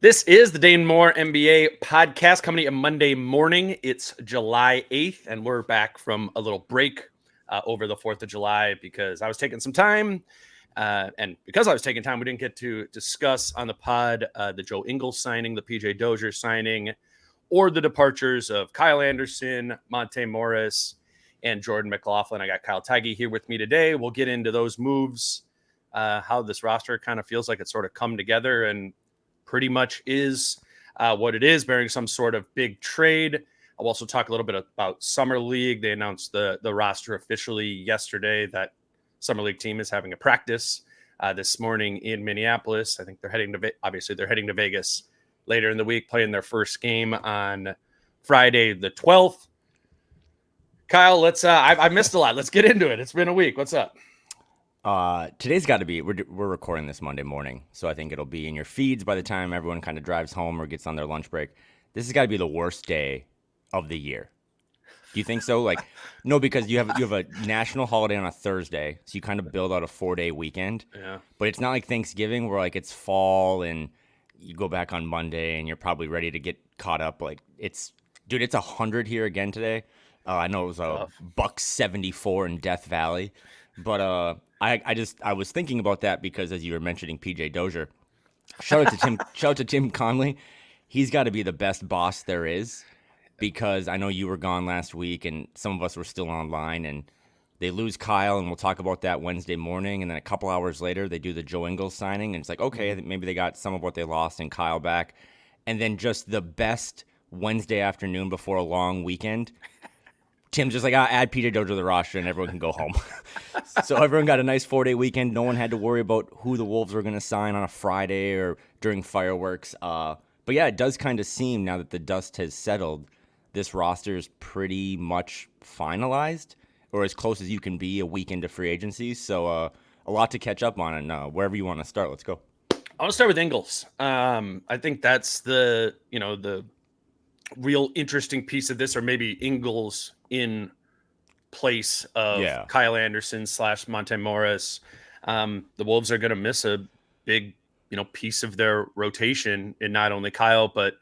This is the Dane Moore NBA podcast coming to you Monday morning. It's July 8th, and we're back from a little break over the 4th of July because I was taking some time. And because I was taking time, we didn't get to discuss on the pod the Joe Ingles signing, the PJ Dozier signing, or the departures of Kyle Anderson, Monte Morris, and Jordan McLaughlin. I got Kyle Tighe here with me today. We'll get into those moves, how this roster kind of feels like it's sort of come together and pretty much is what it is, bearing some sort of big trade. I'll also talk a little bit about Summer League. They announced the roster officially yesterday. That Summer League team is having a practice this morning in Minneapolis. I think they're heading to Vegas later in the week, playing their first game on Friday the 12th. Kyle, let's I missed a lot. Let's get into it. It's been a week. What's up? Today's got to be, we're recording this Monday morning, so I think it'll be in your feeds by the time everyone kind of drives home or gets on their lunch break. This has got to be the worst day of the year. Do you think so? No, because you have a national holiday on a Thursday, so you kind of build out a 4-day weekend. Yeah. But it's not like Thanksgiving where it's fall and you go back on Monday and you're probably ready to get caught up. It's 100 here again today. I know it was a $174 in Death Valley, but I was thinking about that because as you were mentioning PJ Dozier, shout out to Tim Conley. He's got to be the best boss there is, because I know you were gone last week and some of us were still online, and they lose Kyle, and we'll talk about that Wednesday morning, and then a couple hours later they do the Joe Ingles signing, and it's like, okay, maybe they got some of what they lost in Kyle back, and then just the best Wednesday afternoon before a long weekend. Tim's just like, I'll add PJ Dozier to the roster and everyone can go home. So everyone got a nice 4-day weekend. No one had to worry about who the Wolves were going to sign on a Friday or during fireworks. But yeah, it does kind of seem, now that the dust has settled, this roster is pretty much finalized, or as close as you can be a week into free agency. So a lot to catch up on, and wherever you want to start, let's go. I want to start with Ingles. I think that's the real interesting piece of this, or maybe Ingles in place of Kyle Anderson / Monte Morris. The Wolves are going to miss a big, piece of their rotation in not only Kyle, but,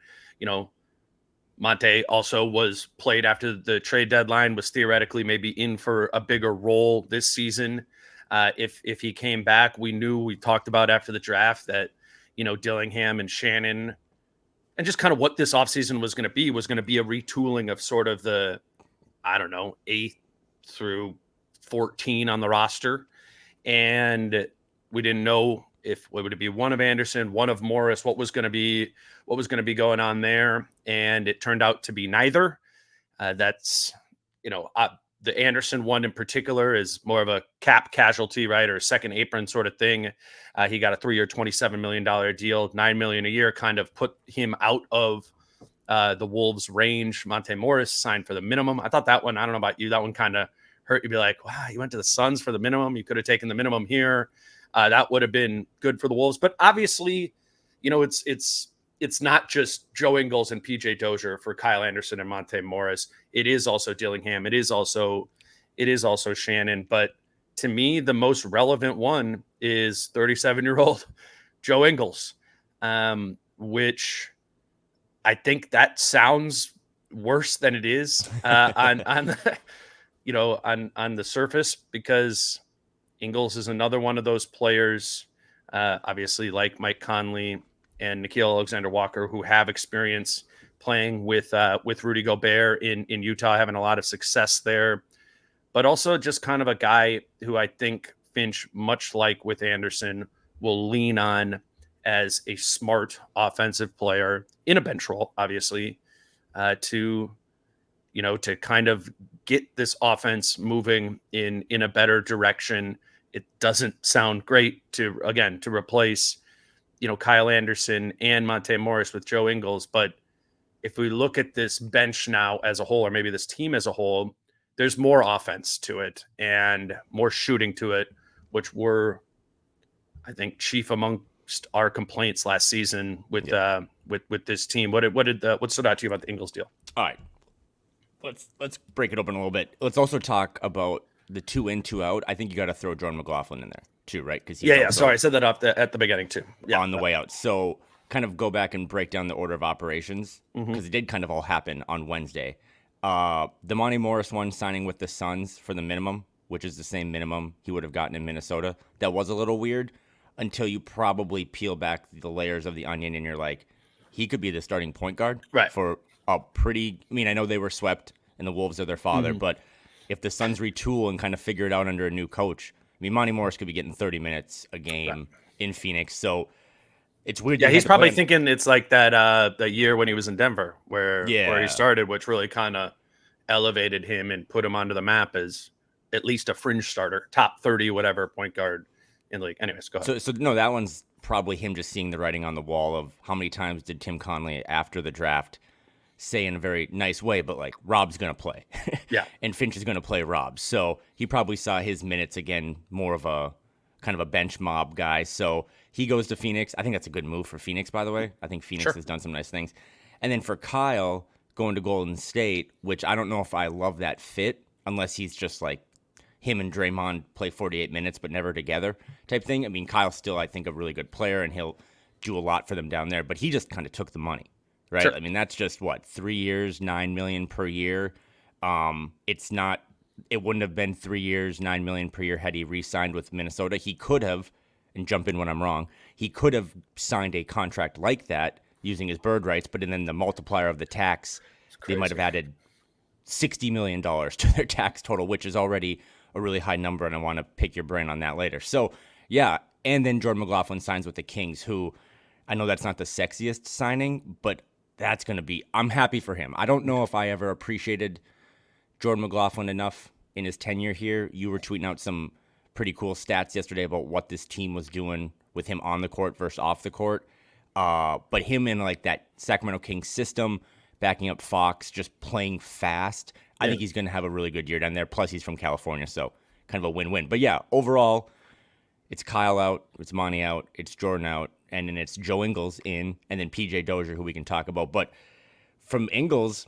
Monte also was played after the trade deadline, was theoretically maybe in for a bigger role this season. If he came back, we talked about after the draft that, Dillingham and Shannon, and just kind of what this offseason was going to be a retooling of sort of the, 8th through 14 on the roster. And we didn't know if would it be one of Anderson, one of Morris, what was going to be going on there. And it turned out to be neither. That's, the Anderson one in particular is more of a cap casualty, right? Or a second apron sort of thing. He got a 3-year, $27 million deal, $9 million a year, kind of put him out of the Wolves range. Monte Morris signed for the minimum. I thought that one, I don't know about you, that one kind of hurt. You'd be like, wow, you went to the Suns for the minimum. You could have taken the minimum here. That would have been good for the Wolves. But obviously, it's not just Joe Ingles and PJ Dozier for Kyle Anderson and Monte Morris. It is also Dillingham. It is also Shannon. But to me, the most relevant one is 37-year-old Joe Ingles, which I think that sounds worse than it is on the surface, because Ingles is another one of those players, obviously like Mike Conley and Nickeil Alexander-Walker, who have experience playing with Rudy Gobert in Utah, having a lot of success there, but also just kind of a guy who I think Finch, much like with Anderson, will lean on as a smart offensive player in a bench role, obviously, to kind of get this offense moving in a better direction. It doesn't sound great to replace, Kyle Anderson and Monte Morris with Joe Ingles. But if we look at this bench now as a whole, or maybe this team as a whole, there's more offense to it and more shooting to it, which were, I think, chief amongst our complaints last season with this team. What stood out to you about the Ingles deal? All right, let's break it open a little bit. Let's also talk about the 2 in, 2 out. I think you got to throw Jordan McLaughlin in there too, right? Because Sorry, I said that at the beginning too. On the way out. So kind of go back and break down the order of operations because it did kind of all happen on Wednesday. The Monty Morris one signing with the Suns for the minimum, which is the same minimum he would have gotten in Minnesota. That was a little weird until you probably peel back the layers of the onion and you're like, he could be the starting point guard Right. for a pretty. I mean, I know they were swept and the Wolves are their father, but if the Suns retool and kind of figure it out under a new coach, I mean, Monty Morris could be getting 30 minutes a game in Phoenix. So it's weird. Yeah, he's probably thinking it's like that the year when he was in Denver where he started, which really kind of elevated him and put him onto the map as at least a fringe starter, top 30, whatever point guard in the league. Anyways, go ahead. So no, that one's probably him just seeing the writing on the wall of how many times did Tim Connelly after the draft say in a very nice way, but like Rob's going to play. Yeah. And Finch is going to play Rob. So he probably saw his minutes again, more of a kind of a bench mob guy. So he goes to Phoenix. I think that's a good move for Phoenix, by the way. I think Phoenix has done some nice things. And then for Kyle going to Golden State, which I don't know if I love that fit unless he's just like him and Draymond play 48 minutes but never together type thing. I mean, Kyle's still, I think, a really good player and he'll do a lot for them down there, but he just kind of took the money. Right. Sure. I mean, that's just 3 years, $9 million per year. It's not, it wouldn't have been 3 years, $9 million per year had he re-signed with Minnesota. He could have, and jump in when I'm wrong, he could have signed a contract like that using his bird rights, but then the multiplier of the tax, they might have added $60 million to their tax total, which is already a really high number. And I want to pick your brain on that later. So yeah. And then Jordan McLaughlin signs with the Kings, who I know that's not the sexiest signing, but that's going to be, I'm happy for him. I don't know if I ever appreciated Jordan McLaughlin enough in his tenure here. You were tweeting out some pretty cool stats yesterday about what this team was doing with him on the court versus off the court. But him in like that Sacramento Kings system, backing up Fox, just playing fast. I think he's going to have a really good year down there. Plus he's from California, so kind of a win-win. But yeah, overall, it's Kyle out, it's Monty out, it's Jordan out, and then it's Joe Ingles in, and then PJ Dozier, who we can talk about. But from Ingles,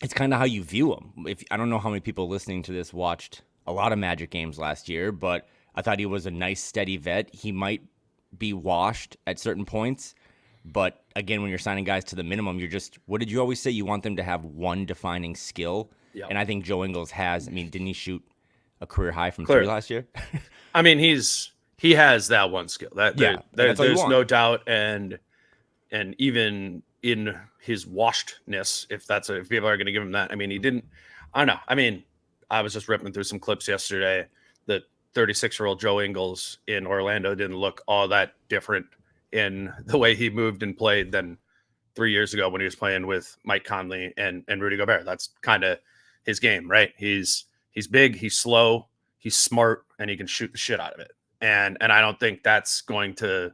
it's kind of how you view him. I don't know how many people listening to this watched a lot of Magic games last year, but I thought he was a nice, steady vet. He might be washed at certain points, but again, when you're signing guys to the minimum, you're just, what did you always say? You want them to have one defining skill, and I think Joe Ingles has. I mean, didn't he shoot a career high from three last year? I mean, he has that one skill. There's no doubt, and even in his washedness, if people are going to give him that, I mean, he didn't. I don't know. I mean, I was just ripping through some clips yesterday. The 36-year-old Joe Ingles in Orlando didn't look all that different in the way he moved and played than 3 years ago when he was playing with Mike Conley and Rudy Gobert. That's kind of his game, right? He's big, he's slow, he's smart, and he can shoot the shit out of it. And I don't think that's going to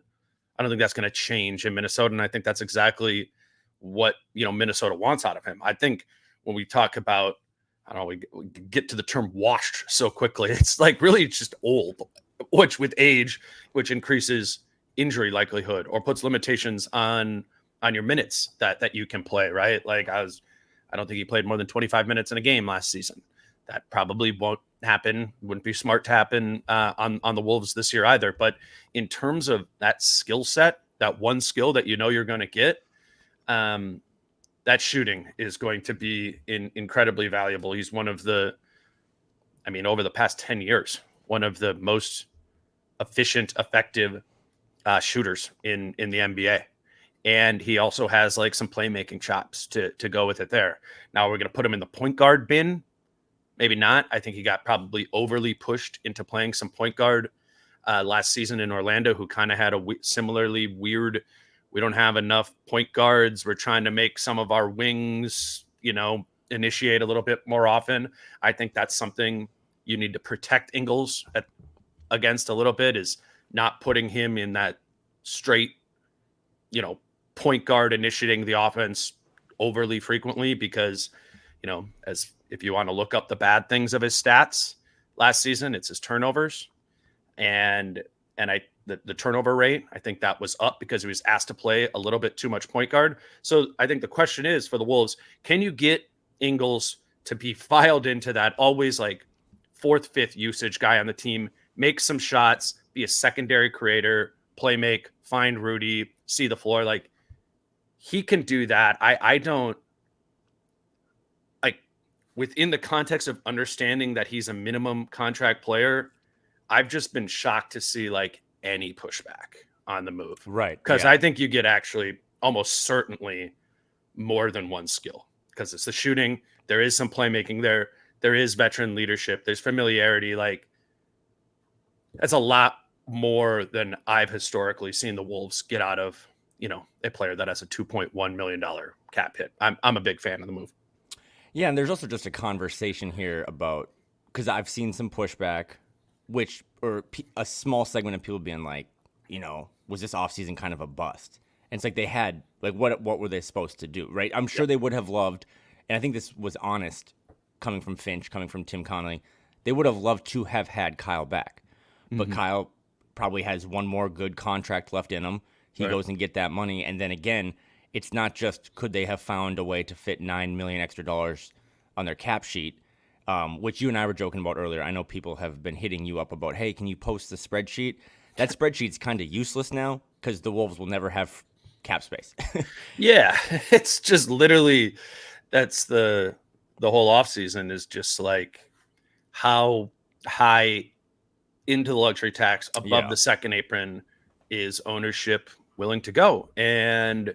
change in Minnesota. And I think that's exactly what, Minnesota wants out of him. I think when we talk about, I don't know, we get to the term washed so quickly. It's like really just old, which with age, which increases injury likelihood or puts limitations on your minutes that you can play, right? Like I don't think he played more than 25 minutes in a game last season. That probably won't happen. Wouldn't be smart to happen on the Wolves this year either. But in terms of that skill set, that one skill that you're going to get, that shooting is going to be incredibly valuable. He's one of the, over the past 10 years, one of the most efficient, effective shooters in the NBA. And he also has like some playmaking chops to go with it there. Now we're going to put him in the point guard bin. Maybe not. I think he got probably overly pushed into playing some point guard last season in Orlando, who kind of had a similarly weird, we don't have enough point guards. We're trying to make some of our wings, initiate a little bit more often. I think that's something you need to protect Ingles against a little bit, is not putting him in that straight, point guard initiating the offense overly frequently, because, as if you want to look up the bad things of his stats last season, it's his turnovers and the turnover rate. I think that was up because he was asked to play a little bit too much point guard. So I think the question is for the Wolves, can you get Ingles to be filed into that always like fourth, fifth usage guy on the team, make some shots, be a secondary creator, play make, find Rudy, see the floor. Like, he can do that. I don't like, within the context of understanding that he's a minimum contract player, I've just been shocked to see like any pushback on the move. Right. Because Yeah. I think you get actually almost certainly more than one skill, because it's the shooting. There is some playmaking there. There is veteran leadership. There's familiarity. Like, that's a lot more than I've historically seen the Wolves get out of, a player that has a $2.1 million cap hit. I'm a big fan of the move. Yeah, and there's also just a conversation here about, because I've seen some pushback, a small segment of people being like, was this offseason kind of a bust? And it's like they had, like, what were they supposed to do, right? I'm sure they would have loved, and I think this was honest, coming from Finch, coming from Tim Connolly, they would have loved to have had Kyle back. But Kyle probably has one more good contract left in him. He goes and get that money, and then again, it's not just could they have found a way to fit $9 million extra dollars on their cap sheet, which you and I were joking about earlier. I know people have been hitting you up about, hey, can you post the spreadsheet? That spreadsheet's kind of useless now because the Wolves will never have cap space. Yeah, it's just literally, that's the whole offseason is just like how high into the luxury tax above the second apron is ownership willing to go. And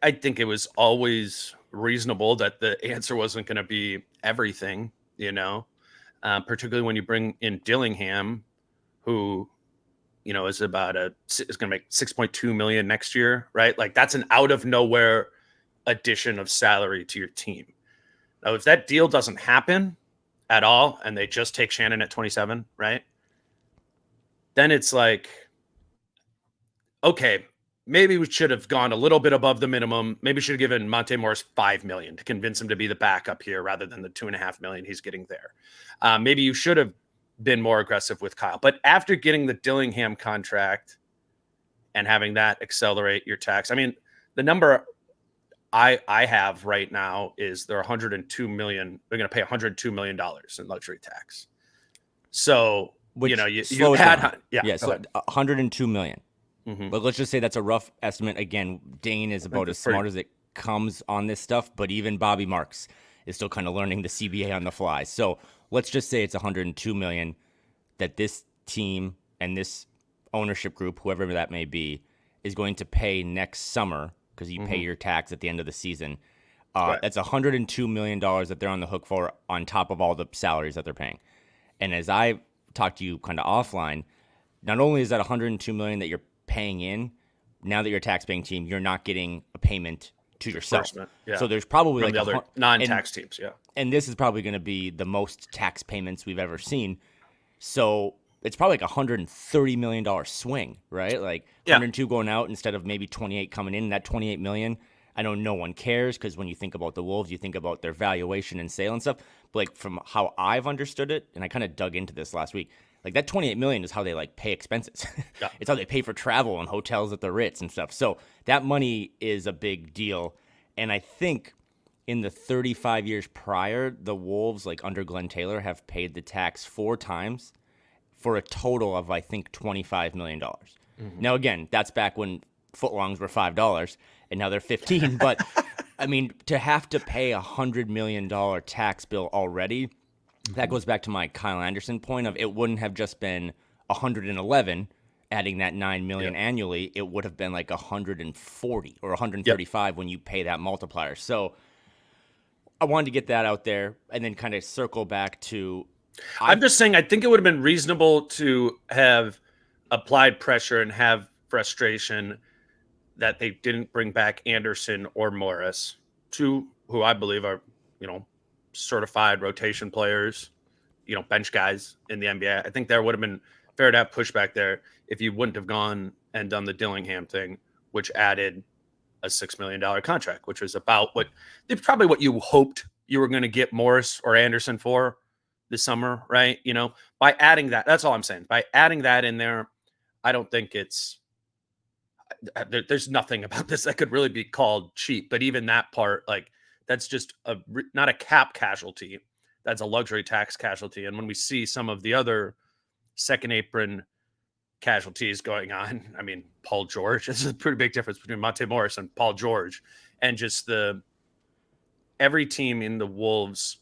I think it was always reasonable that the answer wasn't going to be everything, particularly when you bring in Dillingham, who, is going to make 6.2 million next year, right? Like, that's an out of nowhere addition of salary to your team. Now, if that deal doesn't happen at all, and they just take Shannon at 27, right? Then it's like, okay, maybe we should have gone a little bit above the minimum. Maybe we should have given Monte Morris $5 million to convince him to be the backup here rather than the $2.5 million he's getting there. Maybe you should have been more aggressive with Kyle. But after getting the Dillingham contract and having that accelerate your tax, I mean, the number I have right now is they're $102 million. They're going to pay $102 million in luxury tax. So, Which, you had, so $102 million. But let's just say that's a rough estimate. Again, Dane is about as smart as it comes on this stuff, but even Bobby Marks is still kind of learning the CBA on the fly. So let's just say it's $102 million that this team and this ownership group, whoever that may be, is going to pay next summer, because you pay your tax at the end of the season. That's $102 million that they're on the hook for, on top of all the salaries that they're paying. And as I talked to you kind of offline, not only is that $102 million that you're paying in, now that you're a tax-paying team, you're not getting a payment to yourself. So there's probably from the other non-tax teams, and this is probably going to be the most tax payments we've ever seen. So it's probably like $130 million swing, right? Like 102 going out instead of maybe 28 coming in. And that 28 million, I know no one cares, because when you think about the Wolves, you think about their valuation and sale and stuff. But like, from how I've understood it, and I kind of dug into this last week, like that 28 million is how they like pay expenses. It's how they pay for travel and hotels at the Ritz and stuff. So that money is a big deal. And I think in the 35 years prior, the Wolves, like under Glenn Taylor, have paid the tax 4 times for a total of, I think, $25 million. Now, again, that's back when footlongs were $5 and now they're 15. But I mean, to have to pay $100 million tax bill already, that goes back to my Kyle Anderson point of, it wouldn't have just been 111 adding that $9 million annually. It would have been like 140 or 135 when you pay that multiplier. So I wanted to get that out there and then kind of circle back to, I'm just saying, I think it would have been reasonable to have applied pressure and have frustration that they didn't bring back Anderson or Morris, two who I believe are, certified rotation players, bench guys in the NBA. I think there would have been fair to have pushback there if you wouldn't have gone and done the Dillingham thing, which added a $6 million contract, which was about probably what you hoped you were going to get Morris or Anderson for this summer, right? By adding that, that's all I'm saying. By adding that in there, I don't think there's nothing about this that could really be called cheap. But even that part, like, that's just not a cap casualty. That's a luxury tax casualty. And when we see some of the other second apron casualties going on. I mean, Paul George, this is a pretty big difference between Monte Morris and Paul George, and just every team in the Wolves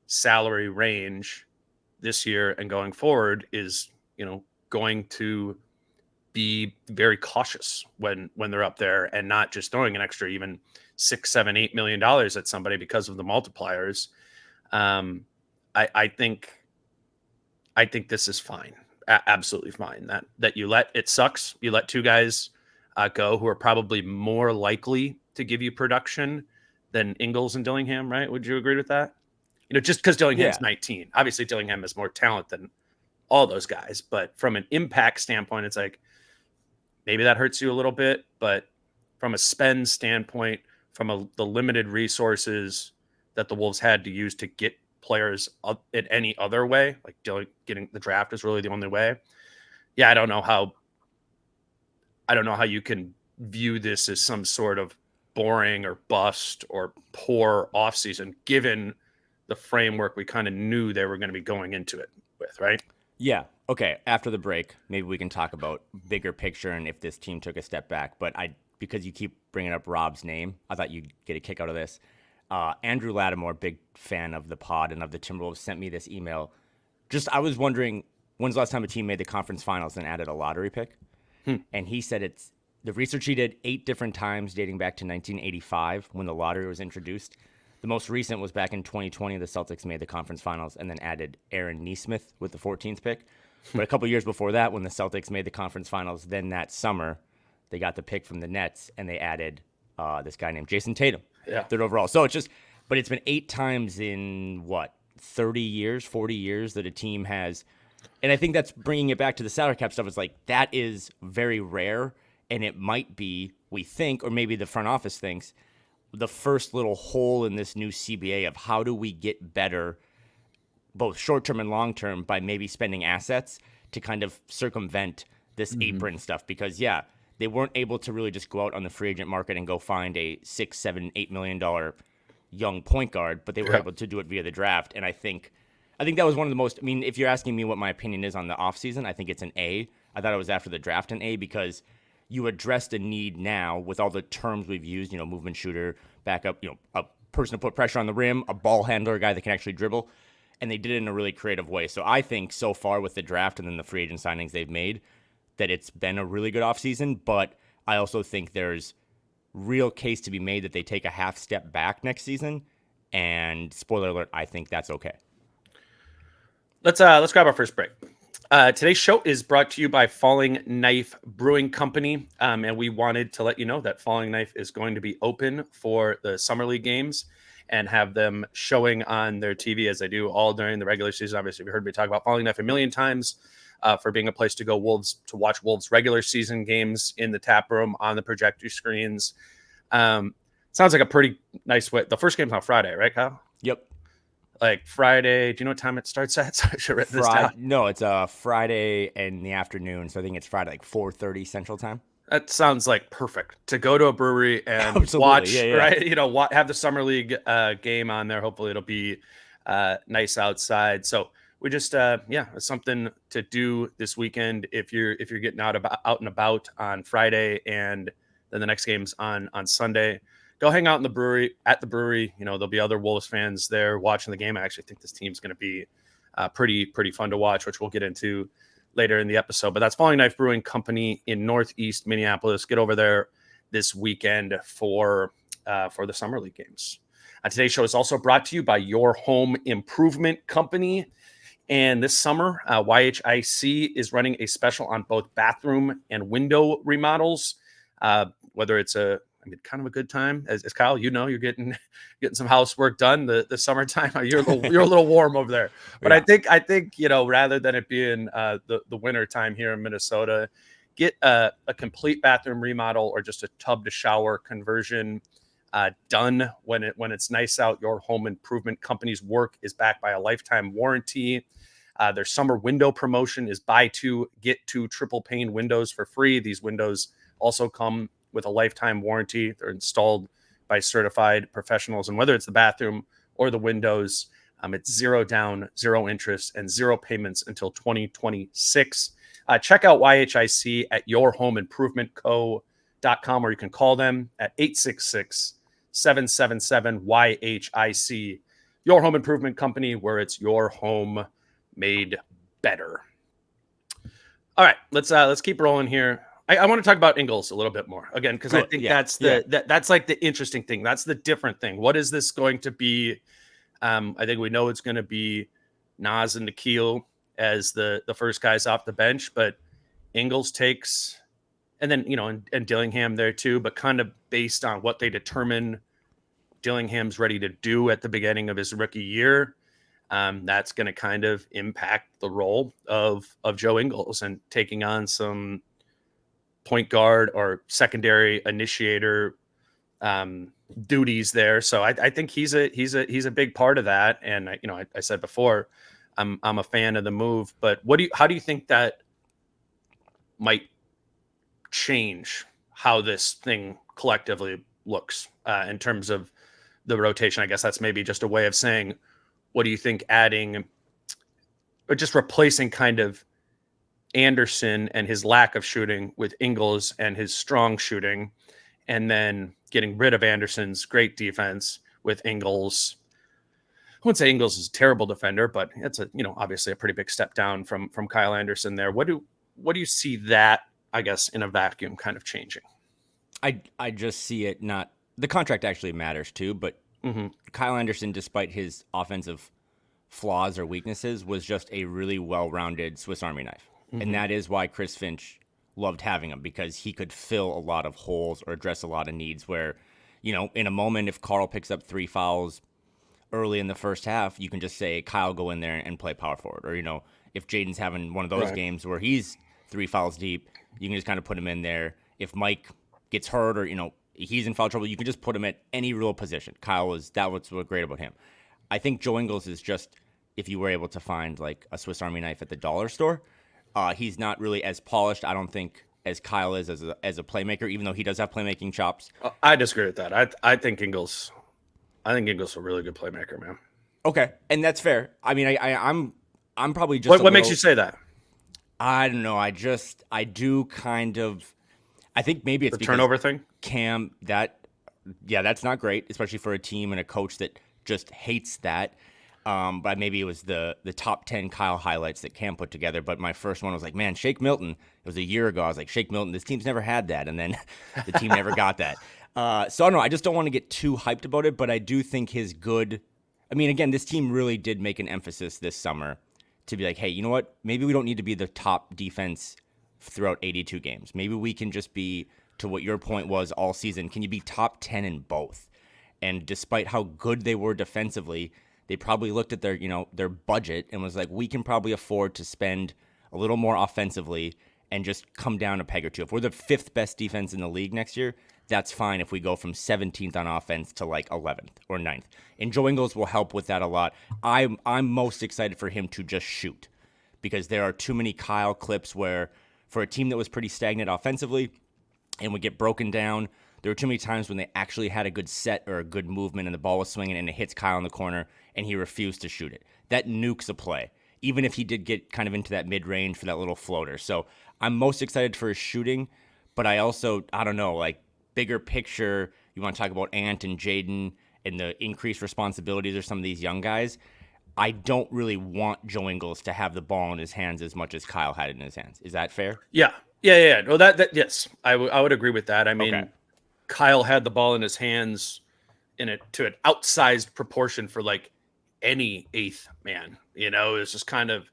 salary range this year and going forward is, going to be very cautious when they're up there and not just throwing an extra even $6, $7, $8 million at somebody because of the multipliers. I think this is fine. Absolutely fine. That you let it sucks. You let two guys go who are probably more likely to give you production than Ingles and Dillingham, right? Would you agree with that? Just because Dillingham's 19. Obviously, Dillingham has more talent than all those guys. But from an impact standpoint, it's like maybe that hurts you a little bit. But from a spend standpoint, from the limited resources that the Wolves had to use to get players in any other way, like getting the draft is really the only way. Yeah, I don't know how you can view this as some sort of boring or bust or poor offseason, given the framework we kind of knew they were going to be going into it with, right? Yeah. Okay. After the break, maybe we can talk about bigger picture and if this team took a step back. But because you keep bringing up Rob's name, I thought you'd get a kick out of this. Andrew Lattimore, big fan of the pod and of the Timberwolves, sent me this email. I was wondering, when's the last time a team made the conference finals and added a lottery pick? And he said it's the research he did 8 different times dating back to 1985 when the lottery was introduced. The most recent was back in 2020. The Celtics made the conference finals and then added Aaron Nesmith with the 14th pick. But a couple years before that, when the Celtics made the conference finals, then that summer, they got the pick from the Nets and they added this guy named Jason Tatum. Yeah. Third overall. So but it's been 8 times in 30 years, 40 years that a team has. And I think that's bringing it back to the salary cap stuff. It's like that is very rare. And it might be, we think, or maybe the front office thinks, the first little hole in this new CBA of how do we get better, both short-term and long-term, by maybe spending assets to kind of circumvent this apron stuff. Because, they weren't able to really just go out on the free agent market and go find a $6, $7, $8 million young point guard, but they were able to do it via the draft. And I think that was one of the most, if you're asking me what my opinion is on the offseason, I think it's an A. I thought it was after the draft an A because you addressed a need now with all the terms we've used, movement shooter, backup, a person to put pressure on the rim, a ball handler, a guy that can actually dribble. And they did it in a really creative way. So I think so far with the draft and then the free agent signings they've made, that it's been a really good offseason. But I also think there's real case to be made that they take a half step back next season. And spoiler alert, I think that's okay. Let's grab our first break. Today's show is brought to you by Falling Knife Brewing Company. And we wanted to let you know that Falling Knife is going to be open for the Summer League games and have them showing on their TV as they do all during the regular season. Obviously, you've heard me talk about Falling Knife a million times for being a place to go to watch Wolves regular season games in the tap room on the projector screens. Sounds like a pretty nice way. The first game's on Friday, right, Kyle? Yep. Like Friday. Do you know what time it starts at? So I should write this down. No, it's Friday in the afternoon. So I think it's Friday, like 4:30 Central Time. That sounds like perfect to go to a brewery and watch, right? Have the Summer League game on there. Hopefully it'll be nice outside. So we just, it's something to do this weekend. If you're getting out and about on Friday and then the next game's on Sunday, go hang out at the brewery. There'll be other Wolves fans there watching the game. I actually think this team's going to be pretty fun to watch, which we'll get into later in the episode. But that's Falling Knife Brewing Company in Northeast Minneapolis. Get over there this weekend for the Summer League games. Today's show is also brought to you by Your Home Improvement Company. And this summer, YHIC is running a special on both bathroom and window remodels. Whether it's kind of a good time, as Kyle, you're getting some housework done the summertime. You're a little warm over there, but yeah. I think rather than it being the winter time here in Minnesota, get a complete bathroom remodel or just a tub to shower conversion done when it's nice out. Your Home Improvement Company's work is backed by a lifetime warranty. Their summer window promotion is buy 2 get 2 triple pane windows for free. These windows also come with a lifetime warranty. They're installed by certified professionals. And whether it's the bathroom or the windows, it's 0 down, 0 interest, and 0 payments until 2026. Check out YHIC at yourhomeimprovementco.com, or you can call them at 866-777-YHIC. Your Home Improvement Company, where it's your home made better. All right, let's keep rolling here. I want to talk about Ingles a little bit more again, because I think that's that's like the interesting thing. That's the different thing. What is this going to be? I think we know it's going to be Nas and Nikhil as the first guys off the bench, but Ingles takes, and then and Dillingham there too, but kind of based on what they determine Dillingham's ready to do at the beginning of his rookie year. That's going to kind of impact the role of Joe Ingles and taking on some point guard or secondary initiator duties there. So I think he's a big part of that. And I said before, I'm a fan of the move, but how do you think that might change how this thing collectively looks in terms of the rotation? I guess that's maybe just a way of saying, what do you think adding or just replacing kind of Anderson and his lack of shooting with Ingles and his strong shooting, and then getting rid of Anderson's great defense with Ingles? I wouldn't say Ingles is a terrible defender, but it's obviously a pretty big step down from Kyle Anderson there. What do you see that, I guess, in a vacuum kind of changing? I just see it not. The contract actually matters too, but Kyle Anderson, despite his offensive flaws or weaknesses, was just a really well-rounded Swiss Army knife. And that is why Chris Finch loved having him, because he could fill a lot of holes or address a lot of needs where, in a moment, if Carl picks up 3 fouls early in the first half, you can just say, Kyle, go in there and play power forward. Or, if Jaden's having one of those games where he's 3 fouls deep, you can just kind of put him in there. If Mike gets hurt or, he's in foul trouble, you can just put him at any real position. That was what's great about him. I think Joe Ingles is just, if you were able to find like a Swiss Army knife at the dollar store, he's not really as polished, I don't think, as Kyle is as a playmaker, even though he does have playmaking chops. I disagree with that. I think Ingles is a really good playmaker, man. Okay, and that's fair. I mean, I'm probably just. What makes you say that? I don't know. I do kind of. I think maybe it's the turnover thing. Cam, that's not great, especially for a team and a coach that just hates that. But maybe it was the top 10 Kyle highlights that Cam put together. But my first one was like, man, Shake Milton. It was a year ago. I was like, Shake Milton, this team's never had that. And then the team never got that. So I don't know. I just don't want to get too hyped about it. But I do think his good. I mean, again, this team really did make an emphasis this summer to be like, hey, you know what? Maybe we don't need to be the top defense throughout 82 games. Maybe we can just be, to what your point was all season, can you be top 10 in both? And despite how good they were defensively, they probably looked at their budget and was like, we can probably afford to spend a little more offensively and just come down a peg or two. If we're the 5th best defense in the league next year, that's fine if we go from 17th on offense to like 11th or 9th. And Joe Ingles will help with that a lot. I'm most excited for him to just shoot, because there are too many Kyle clips where, for a team that was pretty stagnant offensively and would get broken down, there were too many times when they actually had a good set or a good movement and the ball was swinging and it hits Kyle in the corner and he refused to shoot it. That nukes a play, even if he did get kind of into that mid-range for that little floater. So I'm most excited for his shooting, but I don't know, like bigger picture, you want to talk about Ant and Jaden and the increased responsibilities of some of these young guys. I don't really want Joe Ingles to have the ball in his hands as much as Kyle had it in his hands. Is that fair? Yeah. Well, yes, I would agree with that. I mean, okay. Kyle had the ball in his hands to an outsized proportion for like any 8th man. It was just kind of,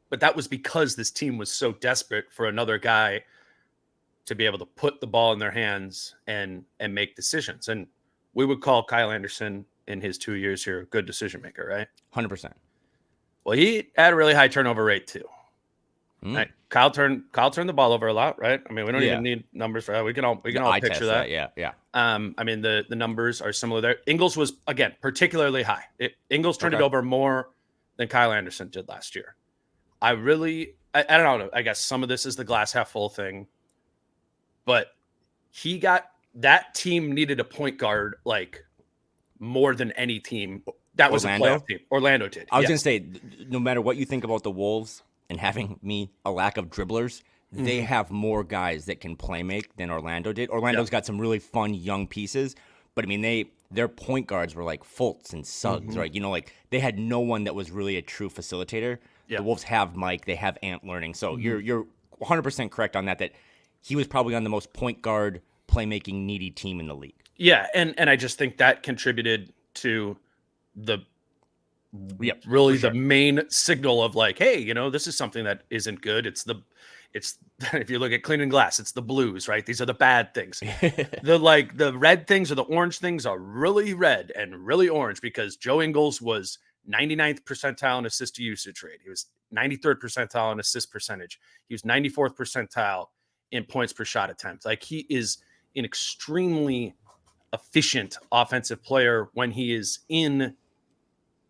but that was because this team was so desperate for another guy to be able to put the ball in their hands and make decisions. And we would call Kyle Anderson in his 2 years here a good decision maker, right? 100%. Well, he had a really high turnover rate too. Right? Kyle turned the ball over a lot, right? I mean, we don't even need numbers for that. We can all picture that. Yeah. I mean, the numbers are similar there. Ingles was, again, particularly high. Ingles turned it over more than Kyle Anderson did last year. I don't know. I guess some of this is the glass half full thing, but that team needed a point guard like more than any team. That was a playoff team. Orlando did. I was going to say, no matter what you think about the Wolves and having a lack of dribblers, they have more guys that can play make than Orlando did. Orlando's got some really fun young pieces, but I mean, their point guards were like Fultz and Suggs, right? You know, like they had no one that was really a true facilitator. Yeah. The Wolves have Mike, they have Ant learning. So you're 100% correct on that he was probably on the most point guard playmaking needy team in the league. Yeah, and I just think that contributed to the sure. the main signal of like, hey, you know, this is something that isn't good. It's if you look at cleaning glass, it's the blues, right? These are the bad things. The red things or the orange things are really red and really orange because Joe Ingles was 99th percentile in assist to usage rate. He was 93rd percentile in assist percentage. He was 94th percentile in points per shot attempt. Like he is an extremely efficient offensive player when he is in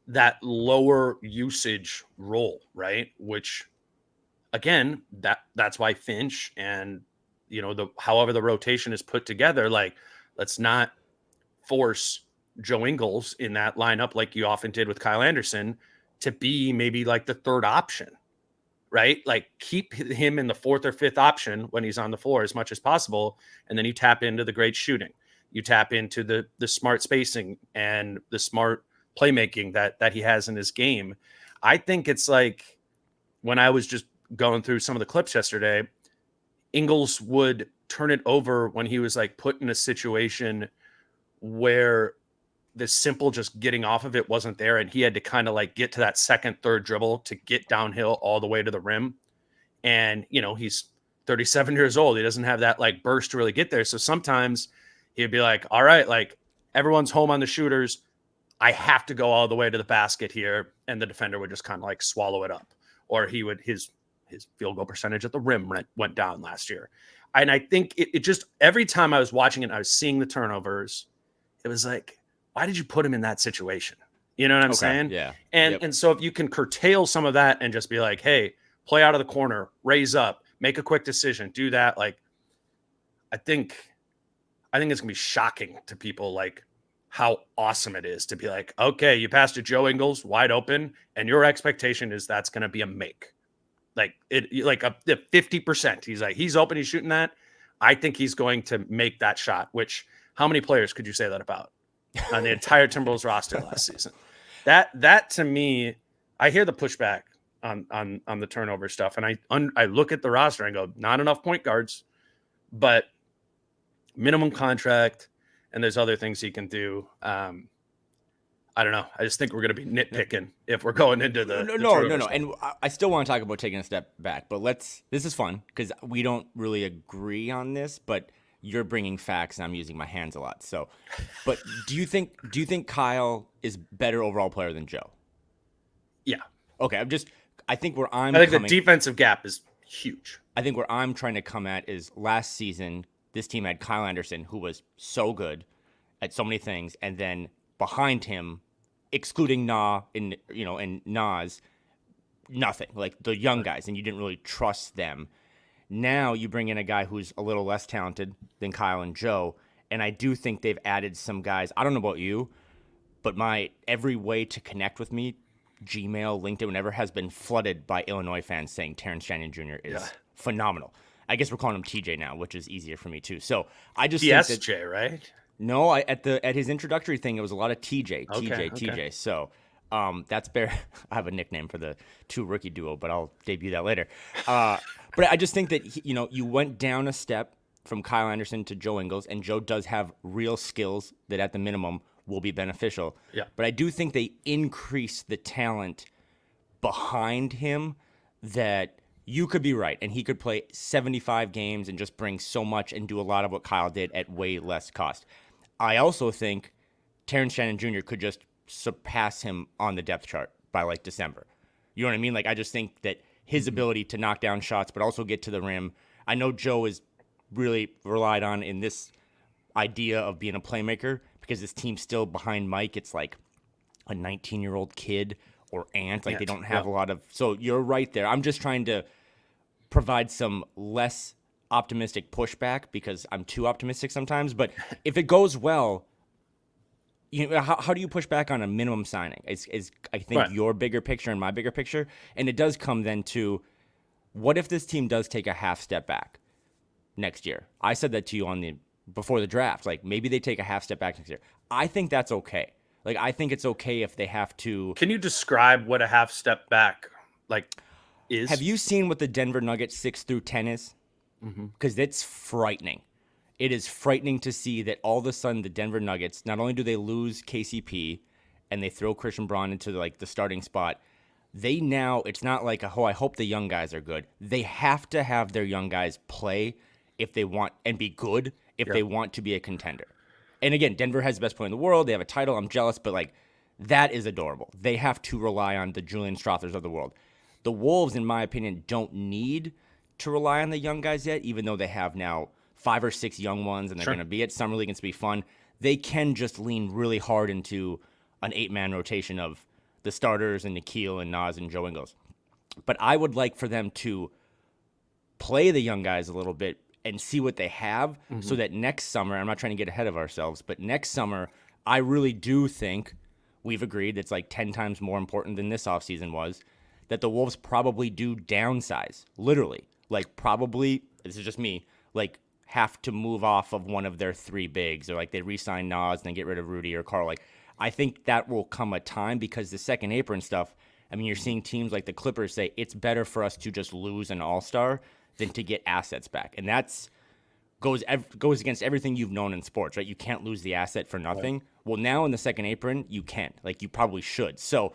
that lower usage role, right? Which again, that's why Finch and you know however the rotation is put together, like let's not force Joe Ingles in that lineup like you often did with Kyle Anderson to be maybe like the third option, right? Like keep him in the fourth or fifth option when he's on the floor as much as possible, and then you tap into the great shooting. You tap into the smart spacing and the smart playmaking that he has in his game. I think it's like when I was just going through some of the clips yesterday, Ingles would turn it over when he was like put in a situation where the simple just getting off of it wasn't there, and he had to kind of like get to that second, third dribble to get downhill all the way to the rim. And, you know, he's 37 years old. He doesn't have that like burst to really get there. So sometimes he'd be like, all right, like everyone's home on the shooters. I have to go all the way to the basket here. And the defender would just kind of like swallow it up. Or he would, his field goal percentage at the rim went down last year. And I think it just, every time I was watching it, I was seeing the turnovers. It was like, why did you put him in that situation? You know what I'm saying? Yeah. And so if you can curtail some of that and just be like, hey, play out of the corner, raise up, make a quick decision, do that. Like, I think it's going to be shocking to people, like how awesome it is to be like, okay, you passed to Joe Ingles wide open, and your expectation is that's going to be a make. Like it, like a 50%. He's like, he's open, he's shooting that. I think he's going to make that shot. Which, how many players could you say that about on the entire Timberwolves roster last season? That to me, I hear the pushback on the turnover stuff, and I look at the roster and go, not enough point guards, but minimum contract, and there's other things he can do. I don't know. I just think we're going to be nitpicking if we're going into the no. And I still want to talk about taking a step back, but this is fun because we don't really agree on this, but you're bringing facts and I'm using my hands a lot. So, but do you think Kyle is better overall player than Joe? Yeah. Okay. I think the defensive gap is huge. I think where I'm trying to come at is last season, this team had Kyle Anderson, who was so good at so many things, and then behind him, excluding and Nas, nothing. Like the young guys, and you didn't really trust them. Now you bring in a guy who's a little less talented than Kyle and Joe, and I do think they've added some guys. I don't know about you, but my every way to connect with me, Gmail, LinkedIn, whatever, has been flooded by Illinois fans saying Terrence Shannon Jr. is phenomenal. I guess we're calling him TJ now, which is easier for me too. So I just think that, TSJ, right? No, at his introductory thing, it was a lot of TJ. Okay. So that's Bear. I have a nickname for the two rookie duo, but I'll debut that later. But I just think that you went down a step from Kyle Anderson to Joe Ingles, and Joe does have real skills that at the minimum will be beneficial. Yeah. But I do think they increased the talent behind him that you could be right, and he could play 75 games and just bring so much and do a lot of what Kyle did at way less cost. I also think Terrence Shannon Jr. could just surpass him on the depth chart by like December. You know what I mean? Like, I just think that his ability to knock down shots, but also get to the rim. I know Joe is really relied on in this idea of being a playmaker because this team's still behind Mike. It's like a 19-year-old kid or Ant. Like, they don't have a lot of... So you're right there. I'm just trying to provide some less optimistic pushback because I'm too optimistic sometimes. But if it goes well, how do you push back on a minimum signing? Is I think your bigger picture and my bigger picture. And it does come then to What if this team does take a half step back next year? I said that to you before the draft. Like, maybe they take a half step back next year. I think that's okay. Like, I think it's okay if they have to. Can you describe what a half step back like Have is? you seen what the Denver Nuggets 6 through 10 is? Mm-hmm. Because it's frightening. It is frightening to see that all of a sudden the Denver Nuggets, not only do they lose KCP and they throw Christian Braun into like the starting spot, they now, it's not like, oh, I hope the young guys are good. They have to have their young guys play if they want and be good if Yeah. they want to be a contender. And again, Denver has the best player in the world. They have a title. I'm jealous, but like that is adorable. They have to rely on the Julian Strothers of the world. The Wolves, in my opinion, don't need to rely on the young guys yet, even though they have now 5 or 6 young ones and they're Sure. going to be at Summer League and it's going to be fun. They can just lean really hard into an 8-man rotation of the starters and Nikhil and Nas and Joe Ingles. But I would like for them to play the young guys a little bit and see what they have so that next summer, I'm not trying to get ahead of ourselves, but next summer, I really do think we've agreed it's like 10 times more important than this offseason was, that the Wolves probably do downsize, literally. Like, probably, this is just me, like, have to move off of one of their 3 bigs, or like they re-sign Nas and then get rid of Rudy or Carl. Like, I think that will come a time because the second apron stuff, I mean, you're seeing teams like the Clippers say it's better for us to just lose an all-star than to get assets back. And that's goes against everything you've known in sports, right? You can't lose the asset for nothing. Right. Well, now in the second apron, you can. Like, you probably should. So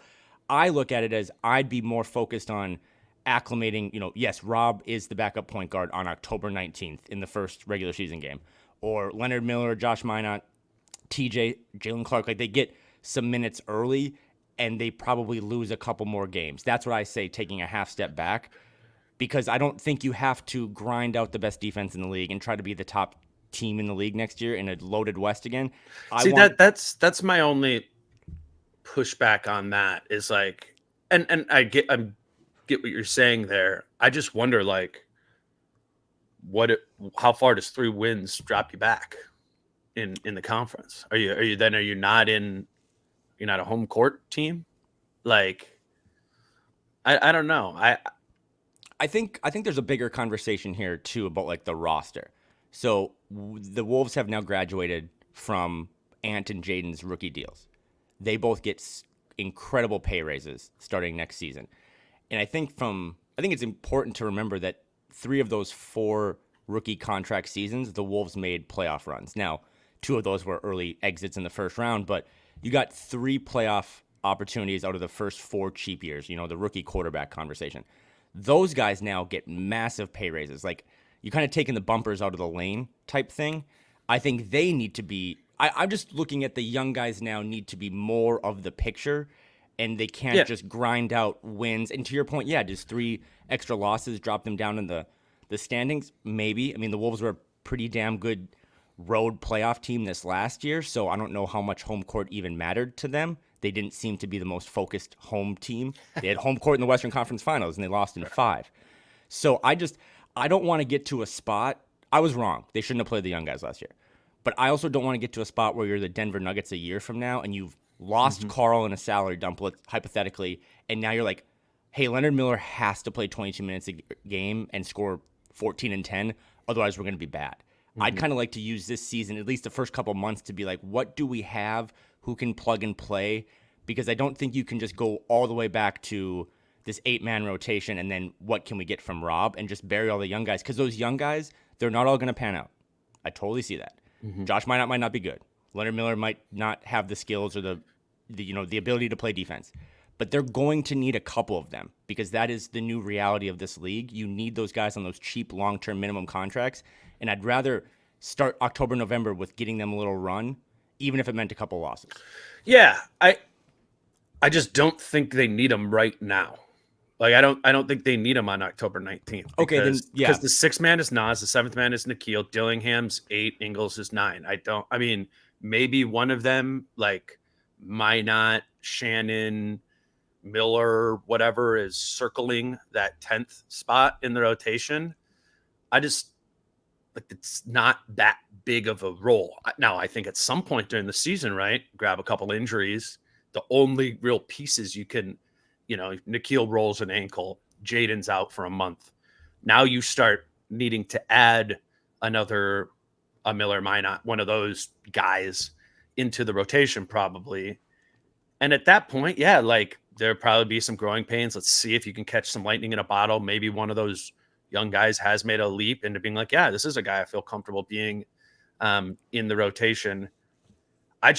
I look at it as I'd be more focused on acclimating, yes, Rob is the backup point guard on October 19th in the first regular season game. Or Leonard Miller, Josh Minot, TJ, Jalen Clark, like they get some minutes early and they probably lose a couple more games. That's what I say, taking a half step back, because I don't think you have to grind out the best defense in the league and try to be the top team in the league next year in a loaded West again. That's my only pushback on that is like, and I get what you're saying there. I just wonder, like, how far does 3 wins drop you back in the conference? Are you not you're not a home court team? Like, I don't know. I think there's a bigger conversation here too about like the roster. So the Wolves have now graduated from Ant and Jaden's rookie deals. They both get incredible pay raises starting next season. And I think it's important to remember that 3 of those 4 rookie contract seasons, the Wolves made playoff runs. Now, 2 of those were early exits in the first round, but you got 3 playoff opportunities out of the first 4 cheap years, the rookie quarterback conversation. Those guys now get massive pay raises. Like, you kind of taking the bumpers out of the lane type thing. I think they need to be, I'm just looking at the young guys now need to be more of the picture, and they can't just grind out wins. And to your point, does 3 extra losses drop them down in the standings? Maybe. I mean, the Wolves were a pretty damn good road playoff team this last year, so I don't know how much home court even mattered to them. They didn't seem to be the most focused home team. They had home court in the Western Conference Finals, and they lost in 5. So I don't want to get to a spot. I was wrong. They shouldn't have played the young guys last year. But I also don't want to get to a spot where you're the Denver Nuggets a year from now, and you've lost Carl in a salary dump, hypothetically, and now you're like, hey, Leonard Miller has to play 22 minutes a game and score 14 and 10, otherwise we're going to be bad. I'd kind of like to use this season, at least the first couple months, to be like, what do we have who can plug and play? Because I don't think you can just go all the way back to this 8-man rotation and then what can we get from Rob and just bury all the young guys. Because those young guys, they're not all going to pan out. I totally see that. Josh might not be good. Leonard Miller might not have the skills or the ability to play defense. But they're going to need a couple of them because that is the new reality of this league. You need those guys on those cheap long-term minimum contracts. And I'd rather start October, November with getting them a little run, even if it meant a couple losses. Yeah, I just don't think they need them right now. Like, I don't think they need them on October 19th. Okay, then, because the 6th man is Nas, the 7th man is Nikhil, Dillingham's 8, Ingles is 9. I mean, maybe one of them, like Minot, Shannon, Miller, whatever, is circling that 10th spot in the rotation. It's not that big of a role. Now, I think at some point during the season, right, grab a couple injuries. The only real pieces you can, Nikhil rolls an ankle, Jaden's out for a month. Now you start needing to add another a Miller Minot, one of those guys into the rotation probably. And at that point, yeah, like there'll probably be some growing pains. Let's see if you can catch some lightning in a bottle. Maybe one of those young guys has made a leap into being like, yeah, this is a guy I feel comfortable being in the rotation. I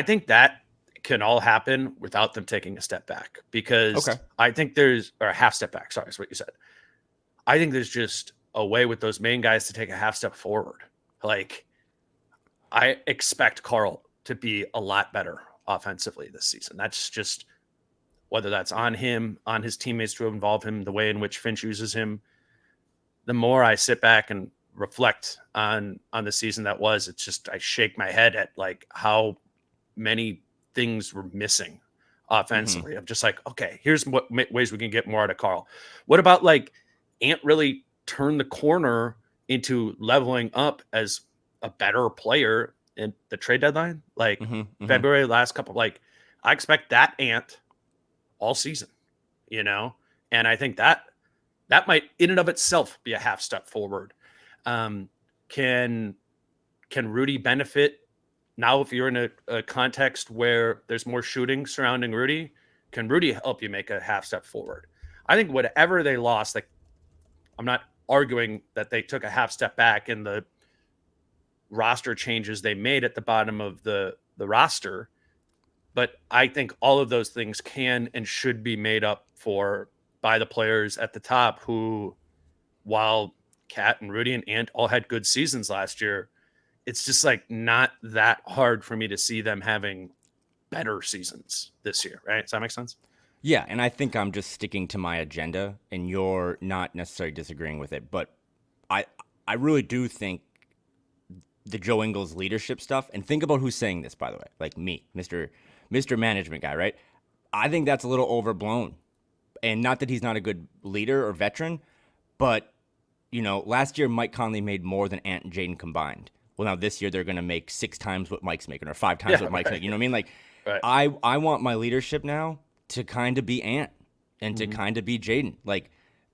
think that can all happen without them taking a step back, because Okay. I think or a half step back. Sorry, is what you said. I think there's just a way with those main guys to take a half step forward. Like, I expect Carl to be a lot better offensively this season. That's just, whether that's on him, on his teammates to involve him, the way in which Finch uses him. The more I sit back and reflect on the season that was, it's just, I shake my head at like how many things were missing Mm-hmm. offensively. I'm just like, okay, here's what ways we can get more out of Carl. What about like Ant really turned the corner into leveling up as a better player in the trade deadline? Like Mm-hmm. Mm-hmm. February, last couple, like I expect that Ant all season, and I think that might in and of itself be a half step forward. Um, can Rudy benefit now if you're in a context where there's more shooting surrounding Rudy? Can Rudy help you make a half step forward? I think whatever they lost, like I'm not arguing that they took a half step back in the roster changes they made at the bottom of the roster, but I think all of those things can and should be made up for by the players at the top who, while Cat and Rudy and Ant all had good seasons last year, it's just like not that hard for me to see them having better seasons this year, right? Does that make sense? Yeah, and I think I'm just sticking to my agenda, and you're not necessarily disagreeing with it. But I I really do think the Joe Ingles leadership stuff, and think about who's saying this, by the way, like me, Mister Management guy, right? I think that's a little overblown, and not that he's not a good leader or veteran, but last year Mike Conley made more than Ant and Jaden combined. Well, now this year they're going to make 6 times what Mike's making, or 5 times Yeah, what Mike's right. making. You know what I mean? Like, Right. I want my leadership now to kind of be Ant and to Mm-hmm. kind of be Jaden. Like,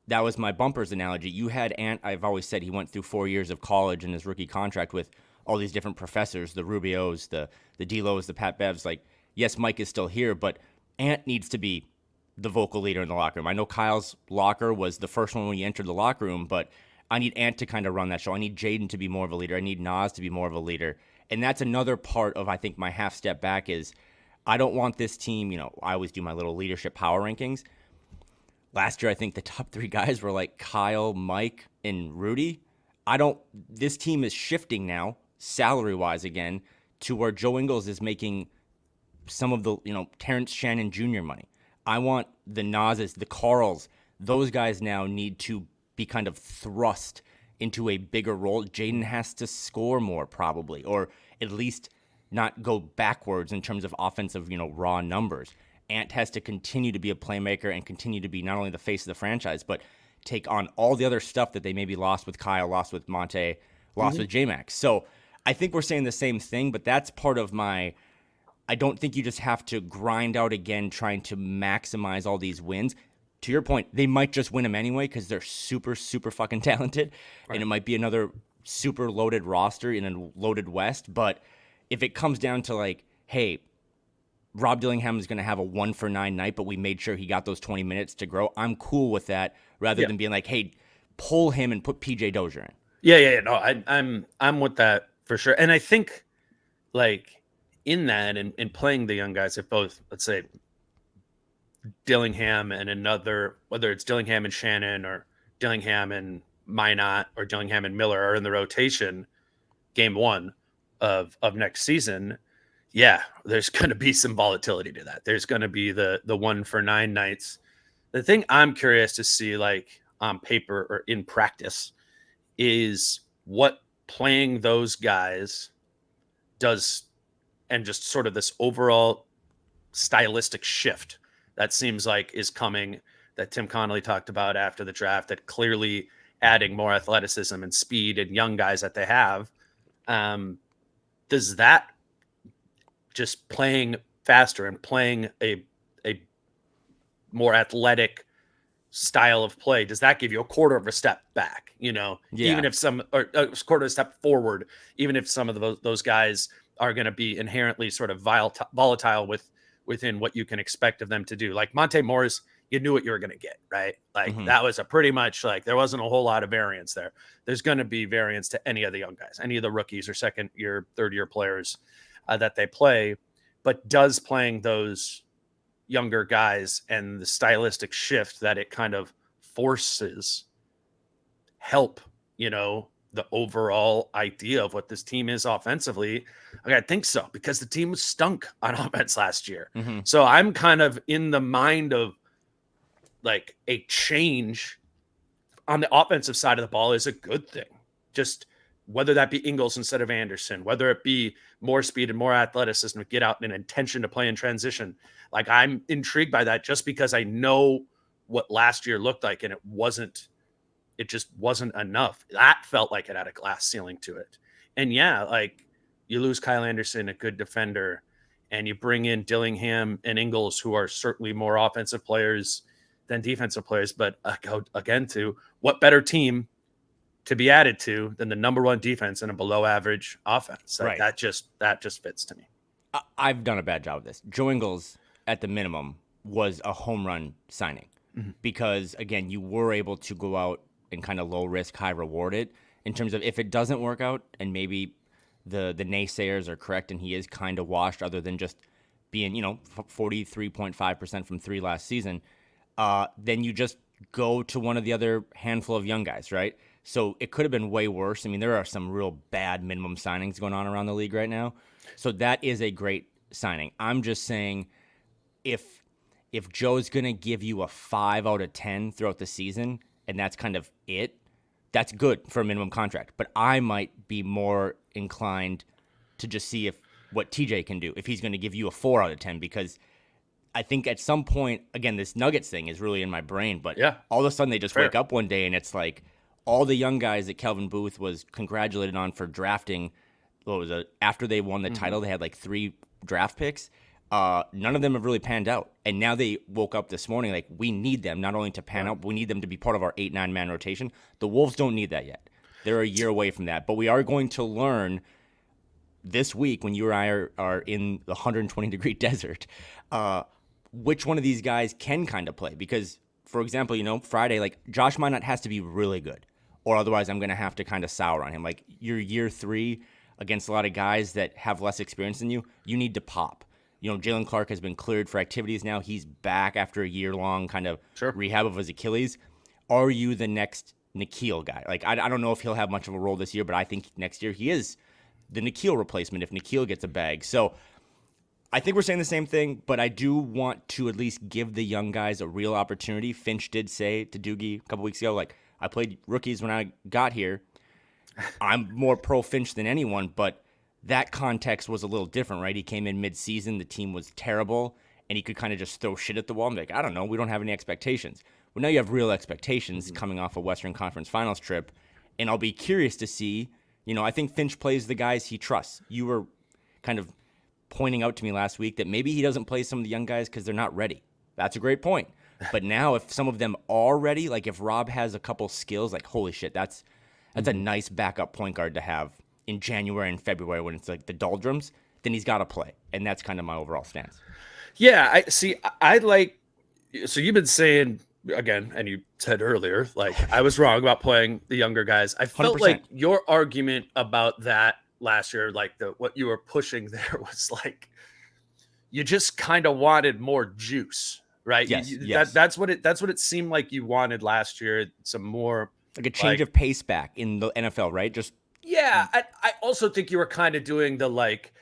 that was my bumpers analogy. You had Ant. I've always said he went through 4 years of college and his rookie contract with all these different professors, the Rubios, the D'Los, the Pat Bevs. Like, yes, Mike is still here, but Ant needs to be the vocal leader in the locker room. I know Kyle's locker was the first one when he entered the locker room, but I need Ant to kind of run that show. I need Jaden to be more of a leader. I need Nas to be more of a leader. And that's another part of, I think, my half step back is I don't want this team, I always do my little leadership power rankings. Last year, I think the top 3 guys were like Kyle, Mike, and Rudy. This team is shifting now, salary wise again, to where Joe Ingles is making some of the, Terrence Shannon Jr. money. I want the Nas's, the Carls, those guys now need to be kind of thrust into a bigger role. Jaden has to score more, probably, or at least not go backwards in terms of offensive, raw numbers. Ant has to continue to be a playmaker and continue to be not only the face of the franchise, but take on all the other stuff that they maybe lost with Kyle, lost with Monte, lost Mm-hmm. with J-Max. So I think we're saying the same thing, but that's part of my I don't think you just have to grind out again trying to maximize all these wins. To your point, they might just win them anyway because they're super, super fucking talented. And Right. it might be another super loaded roster in a loaded West. But if it comes down to like, hey, Rob Dillingham is going to have a 1 for 9 night, but we made sure he got those 20 minutes to grow, I'm cool with that rather Yeah. than being like, hey, pull him and put PJ Dozier in. Yeah. No, I'm with that for sure. And I think like in that and in playing the young guys, if both, let's say Dillingham and another, whether it's Dillingham and Shannon or Dillingham and Minot or Dillingham and Miller are in the rotation game one of next season, yeah, there's going to be some volatility to that. There's going to be the 1 for 9 nights. The thing I'm curious to see, like on paper or in practice, is what playing those guys does, and just sort of this overall stylistic shift that seems like is coming, that Tim Connolly talked about after the draft, that clearly adding more athleticism and speed and young guys that they have. Um, does that just playing faster and playing a more athletic style of play, does that give you a quarter of a step back? Even if or a quarter of a step forward, even if some of those guys are going to be inherently sort of volatile within what you can expect of them to do. Like Monte Morris, you knew what you were going to get, right? Like that was a pretty much like there wasn't a whole lot of variance there. There's going to be variance to any of the young guys, any of the rookies or second year, third year players that they play, but does playing those younger guys and the stylistic shift that it kind of forces help, the overall idea of what this team is offensively? Okay, I think so, because the team was stunk on offense last year. So I'm kind of in the mind of like a change on the offensive side of the ball is a good thing. Just whether that be Ingles instead of Anderson, whether it be more speed and more athleticism to get out and an intention to play in transition. Like I'm intrigued by that just because I know what last year looked like, and it just wasn't enough. That felt like it had a glass ceiling to it. And yeah, like you lose Kyle Anderson, a good defender, and you bring in Dillingham and Ingles, who are certainly more offensive players than defensive players. But again, to what better team to be added to than the number one defense and a below average offense? Like that just fits to me. I've done a bad job of this. Joe Ingles, at the minimum, was a home run signing because, again, you were able to go out and kind of low risk, high reward it in terms of if it doesn't work out and maybe the naysayers are correct and he is kind of washed other than just being, 43.5% from three last season, then you just go to one of the other handful of young guys, right? So it could have been way worse. I mean, there are some real bad minimum signings going on around the league right now. So that is a great signing. I'm just saying if Joe's going to give you a 5 out of 10 throughout the season, and that's kind of it, that's good for a minimum contract. But I might be more inclined to just see what TJ can do, if he's going to give you a 4 out of 10, because I think at some point, again, this Nuggets thing is really in my brain, but all of a sudden they just wake up one day and it's like all the young guys that Kelvin Booth was congratulated on for drafting, after they won the title, they had like 3 draft picks. None of them have really panned out. And now they woke up this morning like, we need them not only to pan out, but we need them to be part of our 8-9 man rotation. The Wolves don't need that yet. They're a year away from that. But we are going to learn this week when you and I are in the 120-degree desert, which one of these guys can kind of play. Because, for example, Friday, like Josh Minot has to be really good, or otherwise I'm going to have to kind of sour on him. Like your year 3 against a lot of guys that have less experience than you need to pop. Jalen Clark has been cleared for activities now. He's back after a year-long kind of rehab of his Achilles. Are you the next Nickeil guy? Like, I don't know if he'll have much of a role this year, but I think next year he is the Nickeil replacement if Nickeil gets a bag. So I think we're saying the same thing, but I do want to at least give the young guys a real opportunity. Finch did say to Doogie a couple weeks ago, like, I played rookies when I got here. I'm more pro Finch than anyone, but that context was a little different, right? He came in mid-season, the team was terrible, and he could kind of just throw shit at the wall and be like, I don't know, we don't have any expectations. Well, now you have real expectations coming off a Western Conference Finals trip, and I'll be curious to see, I think Finch plays the guys he trusts. You were kind of pointing out to me last week that maybe he doesn't play some of the young guys because they're not ready. That's a great point. But now if some of them are ready, like if Rob has a couple skills, like holy shit, that's a nice backup point guard to have in January and February when it's like the doldrums, then he's got to play. And that's kind of my overall stance. Yeah, so you've been saying, again, and you said earlier, like I was wrong about playing the younger guys. I felt 100%. like your argument about that last year, like what you were pushing there was like, you just kind of wanted more juice, right? Yes. That's what it seemed like you wanted last year. Some more like a change of pace back in the NFL, right? Just I also think you were kind of doing the like,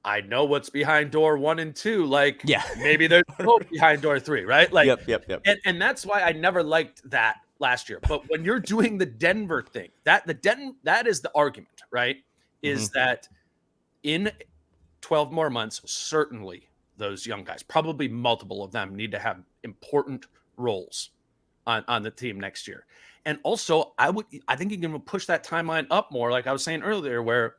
I know what's behind door 1 and 2. Like, maybe there's hope behind door 3, right? Like, yep. And that's why I never liked that last year. But when you're doing the Denver thing, that is the argument, right? Is that in 12 more months, certainly those young guys, probably multiple of them, need to have important roles on the team next year. And also, I think you can push that timeline up more, like I was saying earlier, where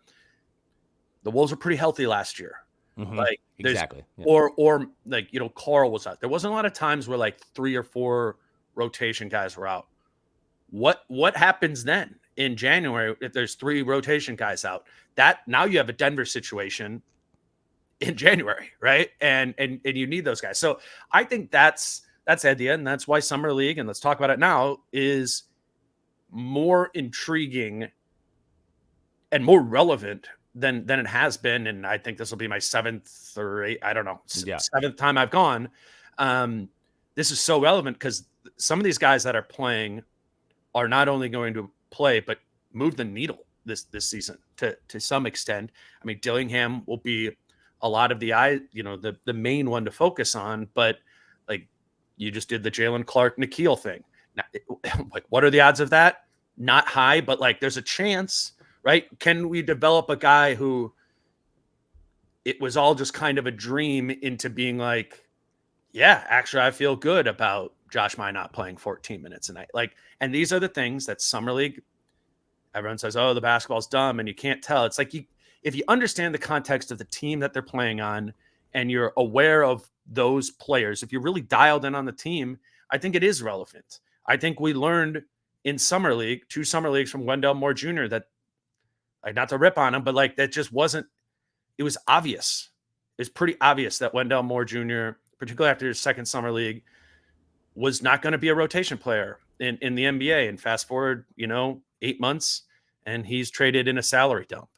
the Wolves were pretty healthy last year. Like exactly. Or like, Carl was out. There wasn't a lot of times where like 3 or 4 rotation guys were out. What happens then in January if there's 3 rotation guys out? That now you have a Denver situation in January, right? And you need those guys. So I think that's the idea, and that's why Summer League, and let's talk about it now, is more intriguing and more relevant than it has been. And I think this will be my 7th or 8th, I don't know, 7th time I've gone. This is so relevant because some of these guys that are playing are not only going to play, but move the needle this season to some extent. I mean, Dillingham will be a lot of the main one to focus on, but like you just did the Jalen Clark Nikhil thing. Now, like, what are the odds of that? Not high, but like there's a chance, right? Can we develop a guy who it was all just kind of a dream into being like, yeah, actually, I feel good about Josh Minot playing 14 minutes a night. Like, and these are the things that Summer League, everyone says, oh, the basketball's dumb and you can't tell. It's like if you understand the context of the team that they're playing on and you're aware of those players, if you're really dialed in on the team, I think it is relevant. I think we learned in Summer League, 2 Summer Leagues from Wendell Moore Jr. that, like, not to rip on him, but like that just wasn't, it was obvious. It's pretty obvious that Wendell Moore Jr., particularly after his 2nd Summer League, was not going to be a rotation player in the NBA. And fast forward, 8 months, and he's traded in a salary dump,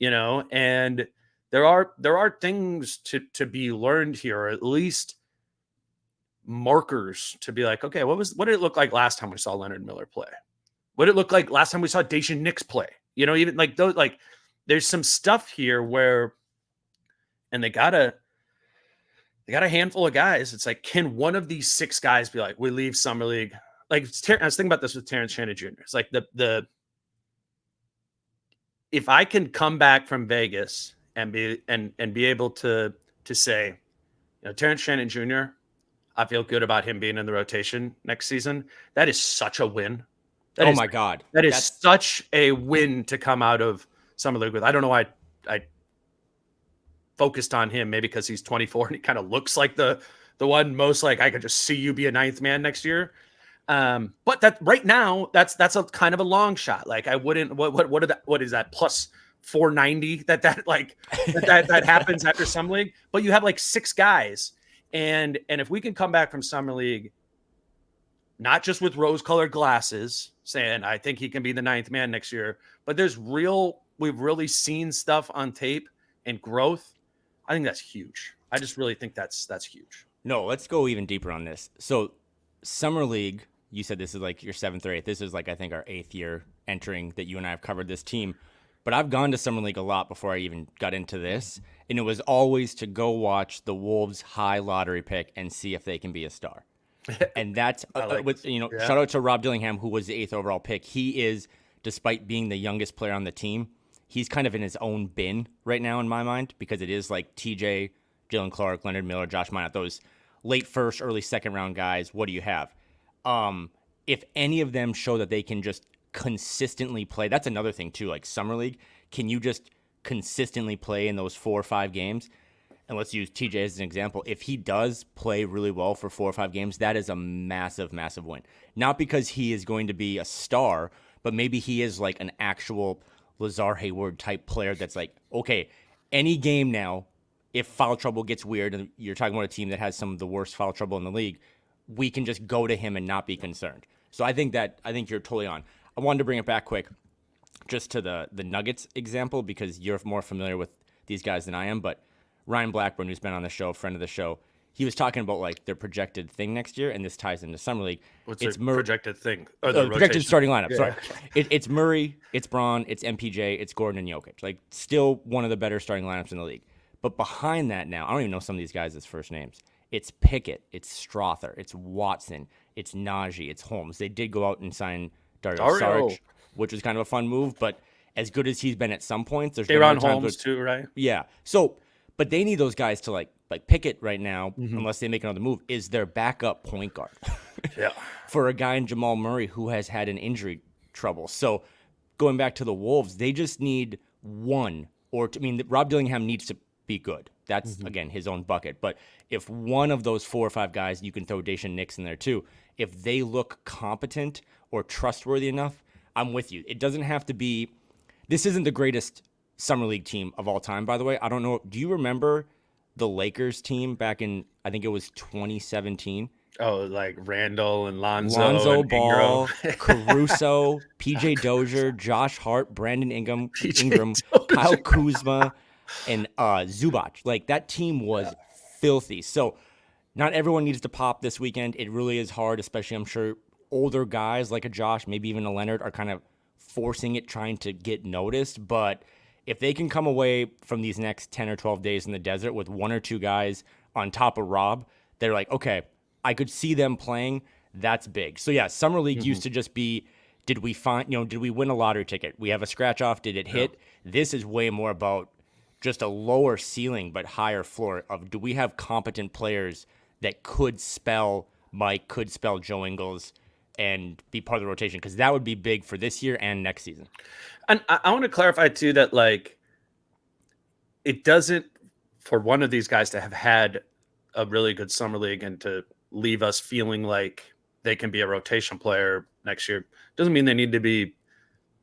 and there are things to be learned here, or at least markers to be like, okay, what did it look like last time we saw Leonard Miller play? What did it look like last time we saw Dacian Nix play? Even like those, like there's some stuff here where, and they got a handful of guys. It's like, can one of these 6 guys be like, we leave Summer League? Like, I was thinking about this with Terrence Shannon Jr. It's like if I can come back from Vegas and be able to say, Terrence Shannon Jr., I feel good about him being in the rotation next season. That is such a win. My God. That is such a win to come out of Summer League with. I don't know why I focused on him, maybe because he's 24 and he kind of looks like the one most like I could just see you be a 9th man next year. But that right now, that's a kind of a long shot. Like I wouldn't, what is that plus 490 that happens after Summer League, but you have like 6 guys. And if we can come back from Summer League, not just with rose-colored glasses saying, I think he can be the 9th man next year, but we've really seen stuff on tape and growth. I think that's huge. I just really think that's huge. No, let's go even deeper on this. So Summer League, you said this is like your 7th or 8th. This is like, I think, our 8th year entering that you and I have covered this team. But I've gone to Summer League a lot before I even got into this. And it was always to go watch the Wolves high lottery pick and see if they can be a star. And that's, shout out to Rob Dillingham, who was the 8th overall pick. He is, despite being the youngest player on the team, he's kind of in his own bin right now in my mind, because it is like TJ, Jalen Clark, Leonard Miller, Josh Minot, those late 1st, early 2nd round guys. What do you have? If any of them show that they can just consistently play, that's another thing too. Like Summer League, can you just consistently play in those 4 or 5 games? And let's use TJ as an example. If he does play really well for 4 or 5 games, that is a massive, massive win. Not because he is going to be a star, but maybe he is like an actual Lazar Hayward type player that's like, okay, any game now, if foul trouble gets weird, and you're talking about a team that has some of the worst foul trouble in the league, we can just go to him and not be concerned. So I think you're totally on. I wanted to bring it back quick just to the Nuggets example, because you're more familiar with these guys than I am, but Ryan Blackburn, who's been on the show, friend of the show, he was talking about like their projected thing next year, and this ties into Summer League. What's their projected thing? Projected starting lineup. Yeah. Sorry, it's Murray, it's Braun, it's MPJ, it's Gordon and Jokic. Like still one of the better starting lineups in the league. But behind that now, I don't even know some of these guys' first names. It's Pickett, it's Strother, it's Watson, it's Najee, it's Holmes. They did go out and sign Dario Saric, which was kind of a fun move. But as good as he's been at some points, there's been Daron Holmes too, right? Yeah. So, but they need those guys to like Pickett right now, unless they make another move, is their backup point guard. Yeah. For a guy in Jamal Murray who has had an injury trouble. So going back to the Wolves, they just need one, Rob Dillingham needs to be good. That's, Mhm. again, his own bucket. But if one of those 4 or 5 guys, you can throw Daishen Nix in there too, if they look competent or trustworthy enough, I'm with you. It doesn't have to be – this isn't the greatest Summer League team of all time, by the way. I don't know. Do you remember the Lakers team back in, I think it was 2017? Oh, like Randall and Lonzo Lonzo and Ingram. Ball, Caruso, PJ Dozier, Josh Hart, Brandon PJ Ingram, Kyle Dozier. Kuzma, and Zubac. Like, that team was filthy. So not everyone needs to pop this weekend. It really is hard, especially, I'm sure, older guys like a Josh, maybe even a Leonard, are kind of forcing it, trying to get noticed. But if they can come away from these next 10 or 12 days in the desert with 1 or 2 guys on top of Rob, they're like, okay, I could see them playing. That's big. So yeah, Summer League used to just be, did we win a lottery ticket? We have a scratch off. Did it hit? This is way more about just a lower ceiling but higher floor of, do we have competent players that could spell Mike, could spell Joe Ingles, and be part of the rotation? Because that would be big for this year and next season. And I want to clarify too that, like, it doesn't, for one of these guys to have had a really good Summer League and to leave us feeling like they can be a rotation player next year, doesn't mean they need to be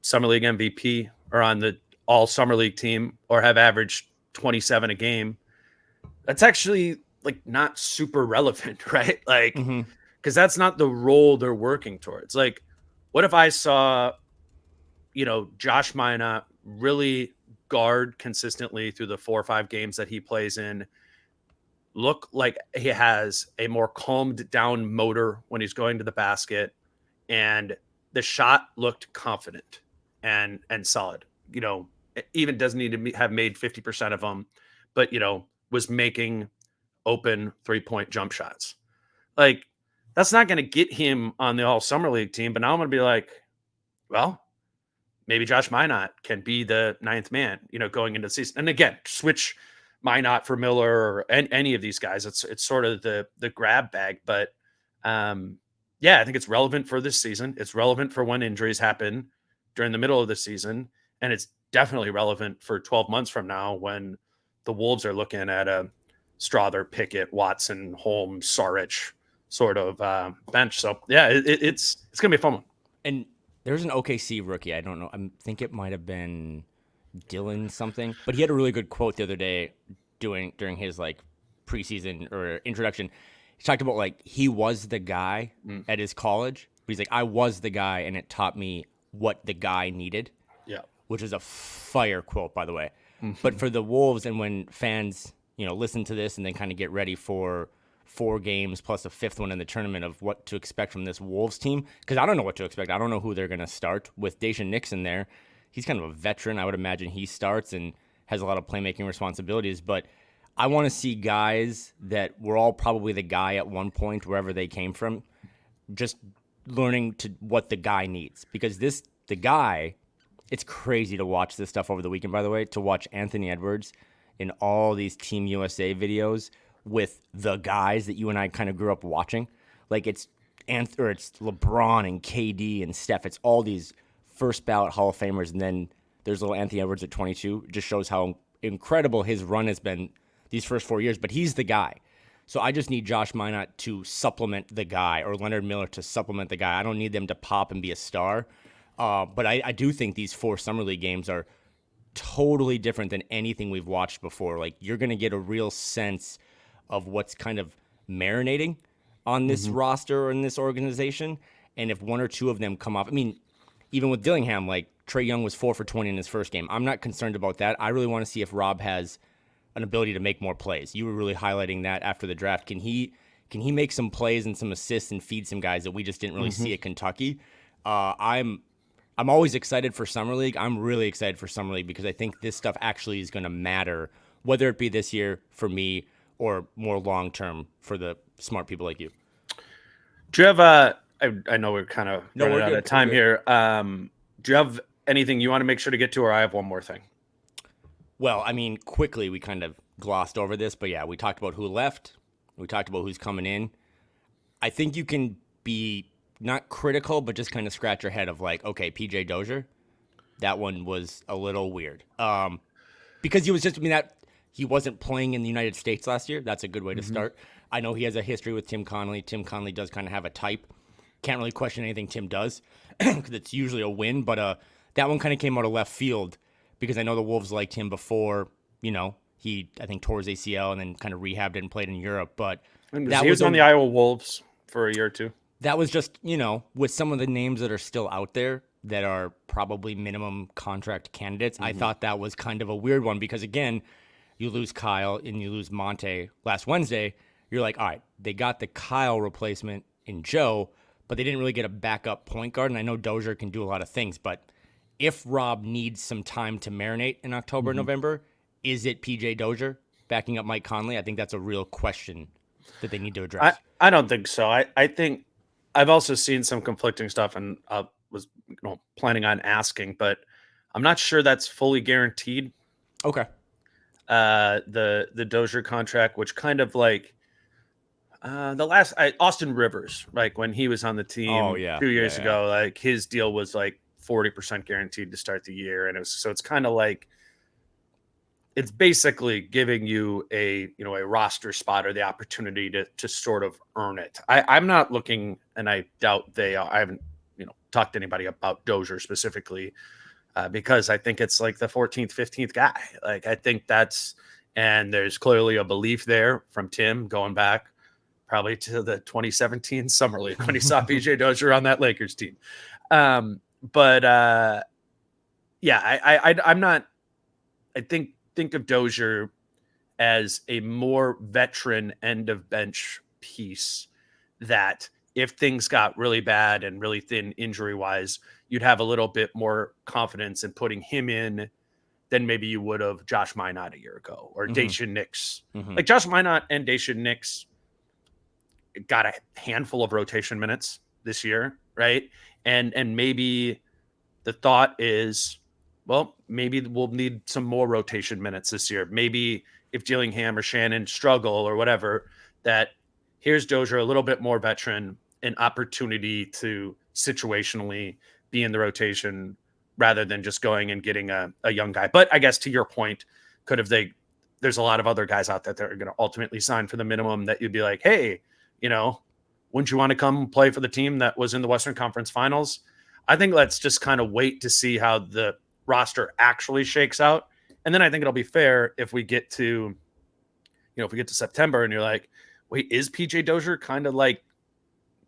Summer League MVP or on the all Summer League team or have averaged 27 a game. That's actually, like, not super relevant, right? Like, because that's not the role they're working towards. Like, what if I saw, Josh Minot really guard consistently through the 4 or 5 games that he plays in, look like he has a more calmed down motor when he's going to the basket, and the shot looked confident and solid. Even doesn't need to have made 50% of them, but was making open 3-point jump shots. Like, that's not going to get him on the all Summer League team. But now I'm going to be like, well, maybe Josh Minot can be the 9th man, going into the season. And again, switch Minot for Miller or any of these guys. It's sort of the grab bag. But yeah, I think it's relevant for this season. It's relevant for when injuries happen during the middle of the season. And it's definitely relevant for 12 months from now when the Wolves are looking at a Strother, Pickett, Watson, Holmes, Saric sort of bench. So yeah, it's going to be a fun one. And there's an OKC rookie. I don't know. I think it might have been Dylan something, but he had a really good quote the other day during his like preseason or introduction. He talked about, like, he was the guy at his college, but he's like, I was the guy, and it taught me what the guy needed. Yeah, which is a fire quote, by the way. But for the Wolves, and when fans listen to this and then kind of get ready for 4 games plus a 5th one in the tournament of what to expect from this Wolves team, because I don't know what to expect. I don't know who they're going to start with. Daishen Nix in there, he's kind of a veteran. I would imagine he starts and has a lot of playmaking responsibilities. But I want to see guys that were all probably the guy at one point, wherever they came from, just learning to what the guy needs. Because the guy, it's crazy to watch this stuff over the weekend, by the way, to watch Anthony Edwards in all these Team USA videos with the guys that you and I kind of grew up watching. Like, it's LeBron and KD and Steph. It's all these first ballot Hall of Famers, and then there's little Anthony Edwards at 22. It just shows how incredible his run has been these first 4 years, but he's the guy. So I just need Josh Minot to supplement the guy, or Leonard Miller to supplement the guy. I don't need them to pop and be a star. But I do think these 4 Summer League games are totally different than anything we've watched before. Like, you're going to get a real sense of what's kind of marinating on this roster or in this organization. And if 1 or 2 of them come off, I mean, even with Dillingham, like, Trae Young was 4 for 20 in his first game. I'm not concerned about that. I really want to see if Rob has an ability to make more plays. You were really highlighting that after the draft. Can he make some plays and some assists and feed some guys that we just didn't really see at Kentucky? I'm always excited for Summer League. I'm really excited for Summer League because I think this stuff actually is going to matter, whether it be this year for me or more long-term for the smart people like you. Do you have I know we're kind of running out of time here. Do you have anything you want to make sure to get to, or I have one more thing? Well, I mean, quickly, we kind of glossed over this, but yeah, we talked about who left. We talked about who's coming in. I think you can be not critical, but just kind of scratch your head of like, okay, PJ Dozier, that one was a little weird. Because he was just, He wasn't playing in the United States last year. That's a good way to Mm-hmm. start. I know he has a history with Tim Connolly. Tim Connolly does kind of have a type. Can't really question anything Tim does because it's usually a win. But that one kind of came out of left field because I know the Wolves liked him before. He, I think, tore his ACL and then kind of rehabbed it and played in Europe. But And he was on the Iowa Wolves for a year or two. That was just, with some of the names that are still out there that are probably minimum contract candidates, I thought that was kind of a weird one because, again, you lose Kyle and you lose Monte last Wednesday. You're like, all right, they got the Kyle replacement in Joe, but they didn't really get a backup point guard. And I know Dozier can do a lot of things, but if Rob needs some time to marinate in October, November, is it PJ Dozier backing up Mike Conley? I think that's a real question that they need to address. I don't think so. I think I've also seen some conflicting stuff, and I was planning on asking, but I'm not sure that's fully guaranteed. Okay. The Dozier contract, which kind of like Austin Rivers, like when he was on the team 2 years ago, like his deal was like 40% guaranteed to start the year, and it's kind of like it's basically giving you a roster spot or the opportunity to sort of earn it. I'm not looking, and I doubt they are. I haven't talked to anybody about Dozier specifically because I think it's like the 14th, 15th guy. Like I think and there's clearly a belief there from Tim going back probably to the 2017 Summer League when he saw PJ Dozier on that Lakers team. I'm not. I think of Dozier as a more veteran end of bench piece that if things got really bad and really thin injury wise, you'd have a little bit more confidence in putting him in than maybe you would have Josh Minot a year ago or Dacian Nix. Like Josh Minot and Dacian Nix got a handful of rotation minutes this year, right? And maybe the thought is, well, maybe we'll need some more rotation minutes this year. Maybe if Dillingham or Shannon struggle or whatever, that here's Dozier, a little bit more veteran, an opportunity to situationally be in the rotation rather than just going and getting a young guy. But I guess to your point, there's a lot of other guys out there that are going to ultimately sign for the minimum that you'd be like, hey, wouldn't you want to come play for the team that was in the Western Conference Finals? I think let's just kind of wait to see how the roster actually shakes out. And then I think it'll be fair if we get to, September and you're like, wait, is PJ Dozier kind of like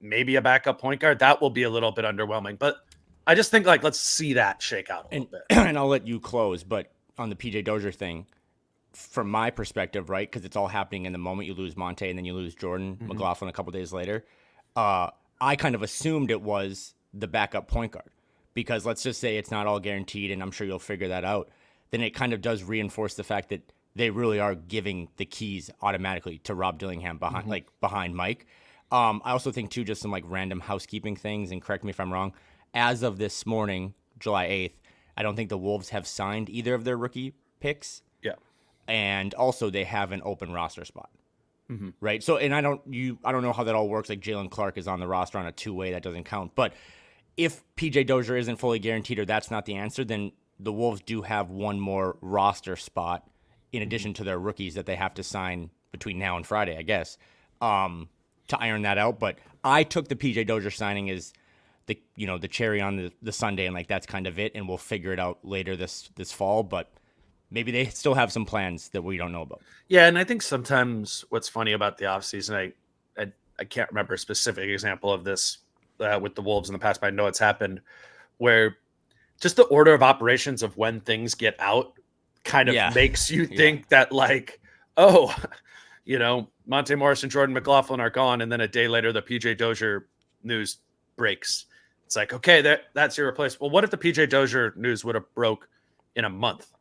maybe a backup point guard? That will be a little bit underwhelming. But I just think let's see that shake out a little bit. And I'll let you close, but on the PJ Dozier thing, from my perspective, right, because it's all happening in the moment. You lose Monte and then you lose Jordan McLaughlin a couple days later. I kind of assumed it was the backup point guard because let's just say it's not all guaranteed, and I'm sure you'll figure that out. Then it kind of does reinforce the fact that they really are giving the keys automatically to Rob Dillingham behind Mike. I also think too, just some random housekeeping things, and correct me if I'm wrong. As of this morning, July 8th, I don't think the Wolves have signed either of their rookie picks. Yeah. And also they have an open roster spot. Right. So, and I don't know how that all works. Like Jalen Clark is on the roster on a 2-way, that doesn't count. But if PJ Dozier isn't fully guaranteed or that's not the answer, then the Wolves do have one more roster spot in addition to their rookies that they have to sign between now and Friday, I guess, to iron that out. But I took the PJ Dozier signing as the cherry on the sundae, and that's kind of it. And we'll figure it out later this fall. But maybe they still have some plans that we don't know about. Yeah, and I think sometimes what's funny about the offseason, I can't remember a specific example of this with the Wolves in the past, but I know it's happened, where just the order of operations of when things get out kind of makes you think that Monte Morris and Jordan McLaughlin are gone, and then a day later the PJ Dozier news breaks. It's like, okay, that's your replacement. Well, what if the PJ Dozier news would have broke in a month?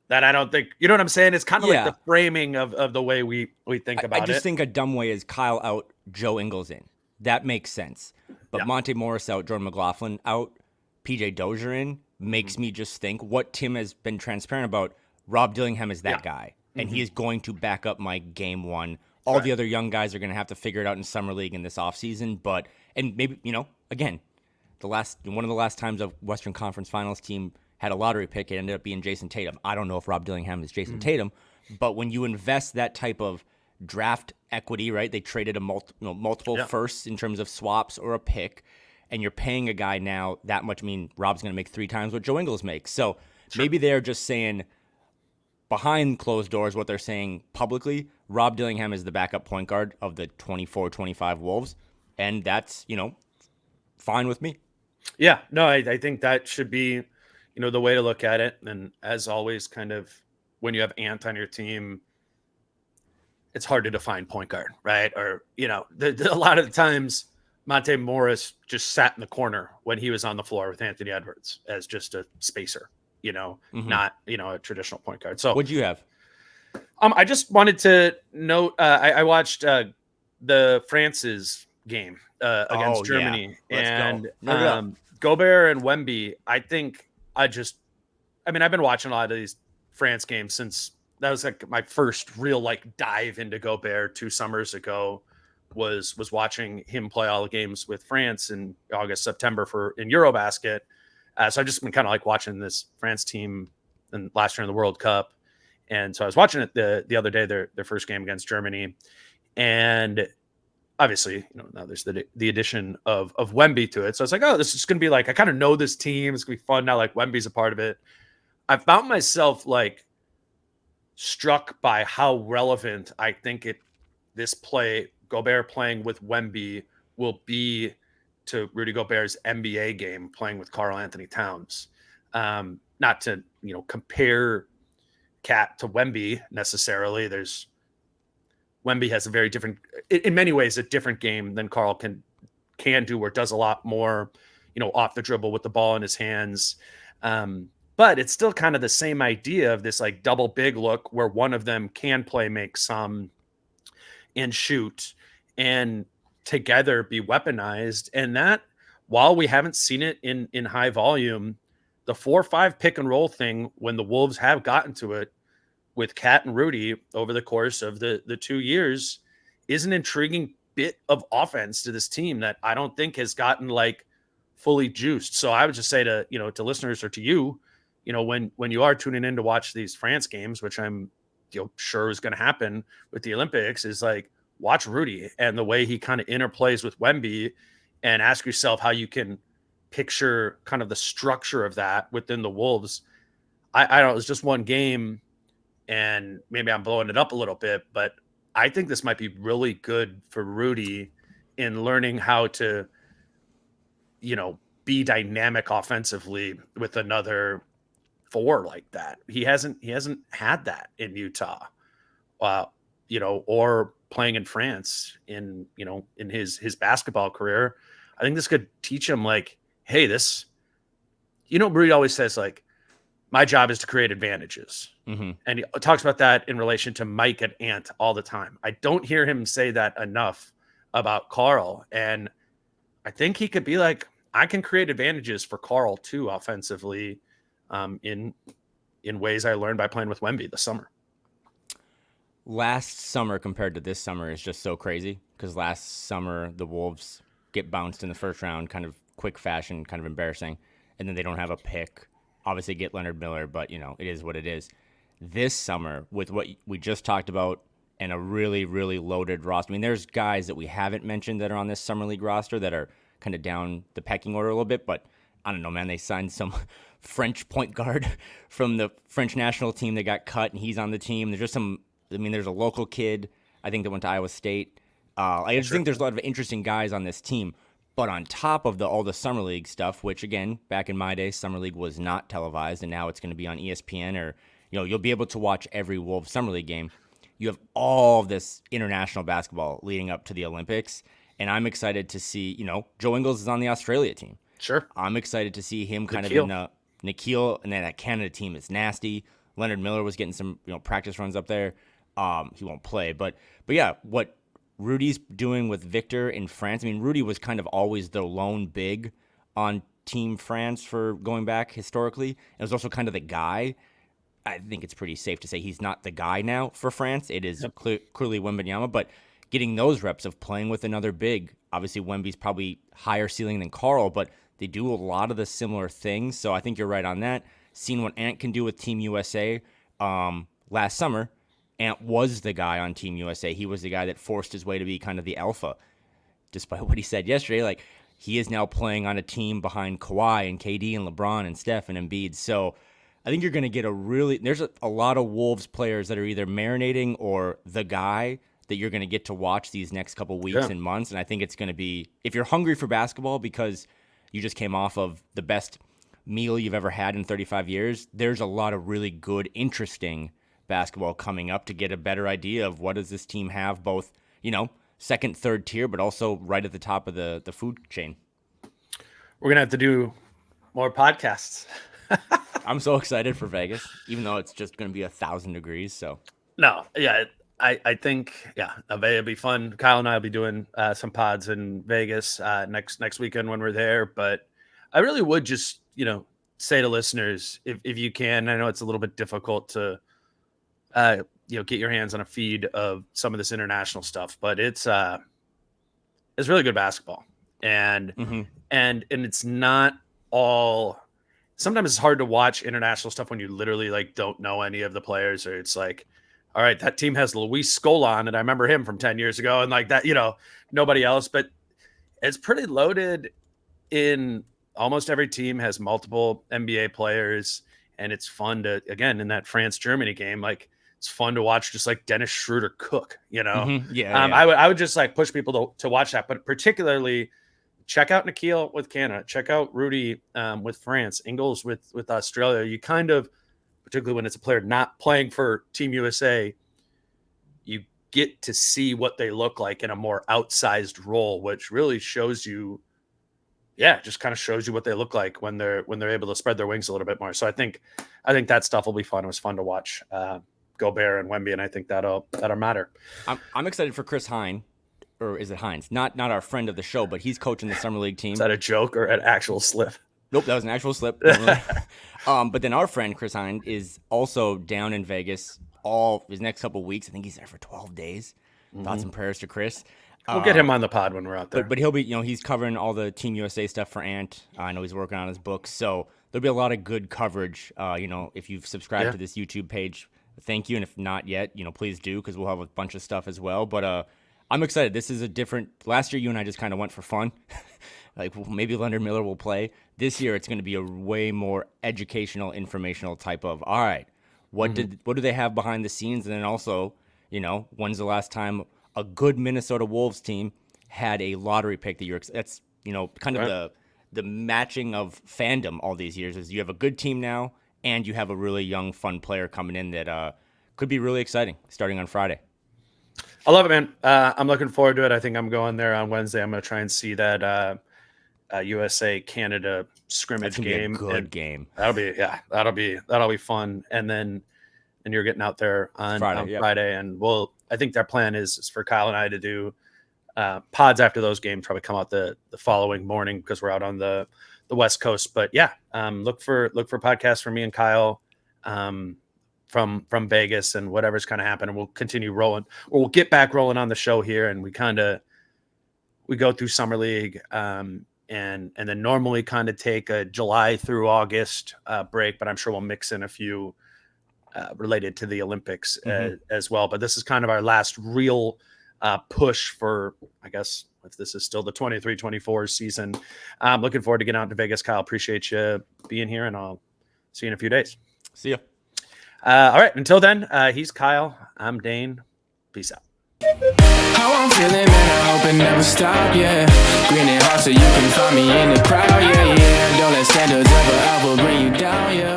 That I don't think, you know what I'm saying? It's kind of like the framing of the way we think about it. I just think a dumb way is Kyle out, Joe Ingles in. That makes sense. But Monte Morris out, Jordan McLaughlin out, PJ Dozier in makes me just think what Tim has been transparent about. Rob Dillingham is that guy, and he is going to back up Mike game one. All the other young guys are going to have to figure it out in Summer League in this offseason. And maybe, again, one of the last times a Western Conference Finals team had a lottery pick, it ended up being Jason Tatum. I don't know if Rob Dillingham is Jason Tatum, But when you invest that type of draft equity, right? They traded multiple Yeah, firsts in terms of swaps or a pick, and you're paying a guy now that much. I mean, Rob's going to make 3 times what Joe Ingles makes. So sure. maybe they're just saying behind closed doors what they're saying publicly. Rob Dillingham is the backup point guard of the 24-25 Wolves, and that's, fine with me. Yeah, no, I think that should be, the way to look at it. And as always, kind of when you have Ant on your team, it's hard to define point guard, right? Or, a lot of the times Monte Morris just sat in the corner when he was on the floor with Anthony Edwards as just a spacer, Mm-hmm. not, a traditional point guard. So What'd you have? I just wanted to note, I watched the France's game Oh against yeah, Germany, let's go. and Nerd it up. Gobert and Wemby. I've been watching a lot of these France games since that was like my first real like dive into Gobert 2 summers ago. Was watching him play all the games with France in August, September in Eurobasket. So I've just been kind of like watching this France team and last year in the World Cup. And so I was watching it the other day, their first game against Germany. And obviously, now there's the addition of Wemby to it. So I was like, oh, this is going to be like, I kind of know this team. It's going to be fun now. Like Wemby's a part of it. I found myself like struck by how relevant I think this play, Gobert playing with Wemby, will be to Rudy Gobert's NBA game playing with Karl Anthony Towns. Not to, compare Cat to Wemby necessarily. Wemby has a very different, in many ways, a different game than Karl can do, or does a lot more, off the dribble with the ball in his hands. But it's still kind of the same idea of this like double big look where one of them can play, make some, and shoot, and together be weaponized. And that, while we haven't seen it in high volume, the 4-5 pick and roll thing, when the Wolves have gotten to it with Cat and Rudy over the course of the 2 years, is an intriguing bit of offense to this team that I don't think has gotten like fully juiced. So I would just say to, to listeners or to you, when you are tuning in to watch these France games, which I'm sure is going to happen with the Olympics, is like watch Rudy and the way he kind of interplays with Wemby, and ask yourself how you can picture kind of the structure of that within the Wolves. I don't, it's just one game and maybe I'm blowing it up a little bit, but I think this might be really good for Rudy in learning how to, be dynamic offensively with another four like that. He hasn't had that in Utah, or playing in France in his basketball career. I think this could teach him like, hey, this, Rudy always says like, my job is to create advantages. Mm-hmm. And he talks about that in relation to Mike and Ant all the time. I don't hear him say that enough about Karl. And I think he could be like, I can create advantages for Karl too, offensively, in ways I learned by playing with Wemby this summer. Last summer compared to this summer is just so crazy, because last summer the Wolves get bounced in the first round, kind of quick fashion, kind of embarrassing, and then they don't have a pick. Obviously get Leonard Miller, but it is what it is. This summer, with what we just talked about and a really, really loaded roster, I mean, there's guys that we haven't mentioned that are on this Summer League roster that are kind of down the pecking order a little bit, but I don't know, man. They signed some French point guard from the French national team that got cut, and he's on the team. There's just there's a local kid, I think, that went to Iowa State. I just think there's a lot of interesting guys on this team. But on top of all the Summer League stuff, which, again, back in my day, Summer League was not televised, and now it's going to be on ESPN, or you'll be able to watch every Wolves Summer League game. You have all of this international basketball leading up to the Olympics, and I'm excited to see, Joe Ingles is on the Australia team. Sure. I'm excited to see him kind of in Nikhil, and then that Canada team is nasty. Leonard Miller was getting some practice runs up there. He won't play, but yeah, what Rudy's doing with Victor in France. I mean, Rudy was kind of always the lone big on Team France for going back historically. It was also kind of the guy. I think it's pretty safe to say he's not the guy now for France. It is clearly Wembanyama, but getting those reps of playing with another big, obviously Wemby's probably higher ceiling than Karl, but they do a lot of the similar things. So I think you're right on that. Seeing what Ant can do with Team USA last summer, Ant was the guy on Team USA. He was the guy that forced his way to be kind of the alpha, despite what he said yesterday. Like, he is now playing on a team behind Kawhi and KD and LeBron and Steph and Embiid. So I think you're going to get there's a lot of Wolves players that are either marinating or the guy that you're going to get to watch these next couple weeks and months. And I think it's going to be, if you're hungry for basketball because you just came off of the best meal you've ever had in 35 years, there's a lot of really good, interesting basketball coming up to get a better idea of what does this team have, both, second, third tier, but also right at the top of the food chain. We're going to have to do more podcasts. I'm so excited for Vegas, even though it's just going to be 1,000 degrees. So no, yeah, I think, it'll be fun. Kyle and I will be doing some pods in Vegas next weekend when we're there. But I really would just, say to listeners, if you can, I know it's a little bit difficult to, get your hands on a feed of some of this international stuff, but it's really good basketball. And it's not all. Sometimes it's hard to watch international stuff when you literally don't know any of the players, or it's like, all right, that team has Luis Scola, and I remember him from 10 years ago, and that, nobody else. But it's pretty loaded. In almost every team has multiple NBA players, and it's fun to, again, in that France-Germany game, it's fun to watch just Dennis Schroeder cook, I would just push people to watch that, but particularly check out Nikhil with Canada, check out Rudy with France, Ingles with Australia. You kind of, particularly when it's a player not playing for Team USA, you get to see what they look like in a more outsized role, which really shows you, just kind of shows you what they look like when they're able to spread their wings a little bit more. So I think that stuff will be fun. It was fun to watch Gobert and Wemby, and I think that'll matter. I'm excited for Chris Hine, or is it Hines? Not our friend of the show, but he's coaching the summer league team. Is that a joke or an actual slip? Nope, that was an actual slip. But then our friend Chris Hine is also down in Vegas all his next couple of weeks. I think he's there for 12 days. Thoughts and prayers to Chris. We'll get him on the pod when we're out there. But he'll be, he's covering all the Team USA stuff for Ant. I know he's working on his book. So there'll be a lot of good coverage. If you've subscribed to this YouTube page, thank you. And if not yet, please do, because we'll have a bunch of stuff as well. But I'm excited. This is a different. Last year, you and I just kind of went for fun. Maybe Leonard Miller will play. This year, it's going to be a way more educational, informational type of, all right, what do they have behind the scenes? And then also, when's the last time a good Minnesota Wolves team had a lottery pick that that's, kind of the matching of fandom all these years is you have a good team now and you have a really young, fun player coming in that could be really exciting starting on Friday. I love it, man. I'm looking forward to it. I think I'm going there on Wednesday. I'm going to try and see that USA Canada scrimmage game. Good game. That'll be fun. And you're getting out there on Friday, and I think their plan is for Kyle and I to do pods after those games. Probably come out the following morning because we're out on the West Coast. But look for podcasts from me and Kyle. From Vegas and whatever's kind of happening. We'll continue rolling, or we'll get back rolling on the show here. And we go through summer league and then normally kind of take a July through August break, but I'm sure we'll mix in a few related to the Olympics as well. But this is kind of our last real push for, I guess, if this is still the 23-24 season. I'm looking forward to getting out to Vegas. Kyle, appreciate you being here, and I'll see you in a few days. See ya. All right. Until then, he's Kyle. I'm Dane. Peace out. How I'm feeling, man, I hope it never stop, yeah. Green and hot so you can find me in the crowd, yeah. Don't let standards ever bring you down, yeah.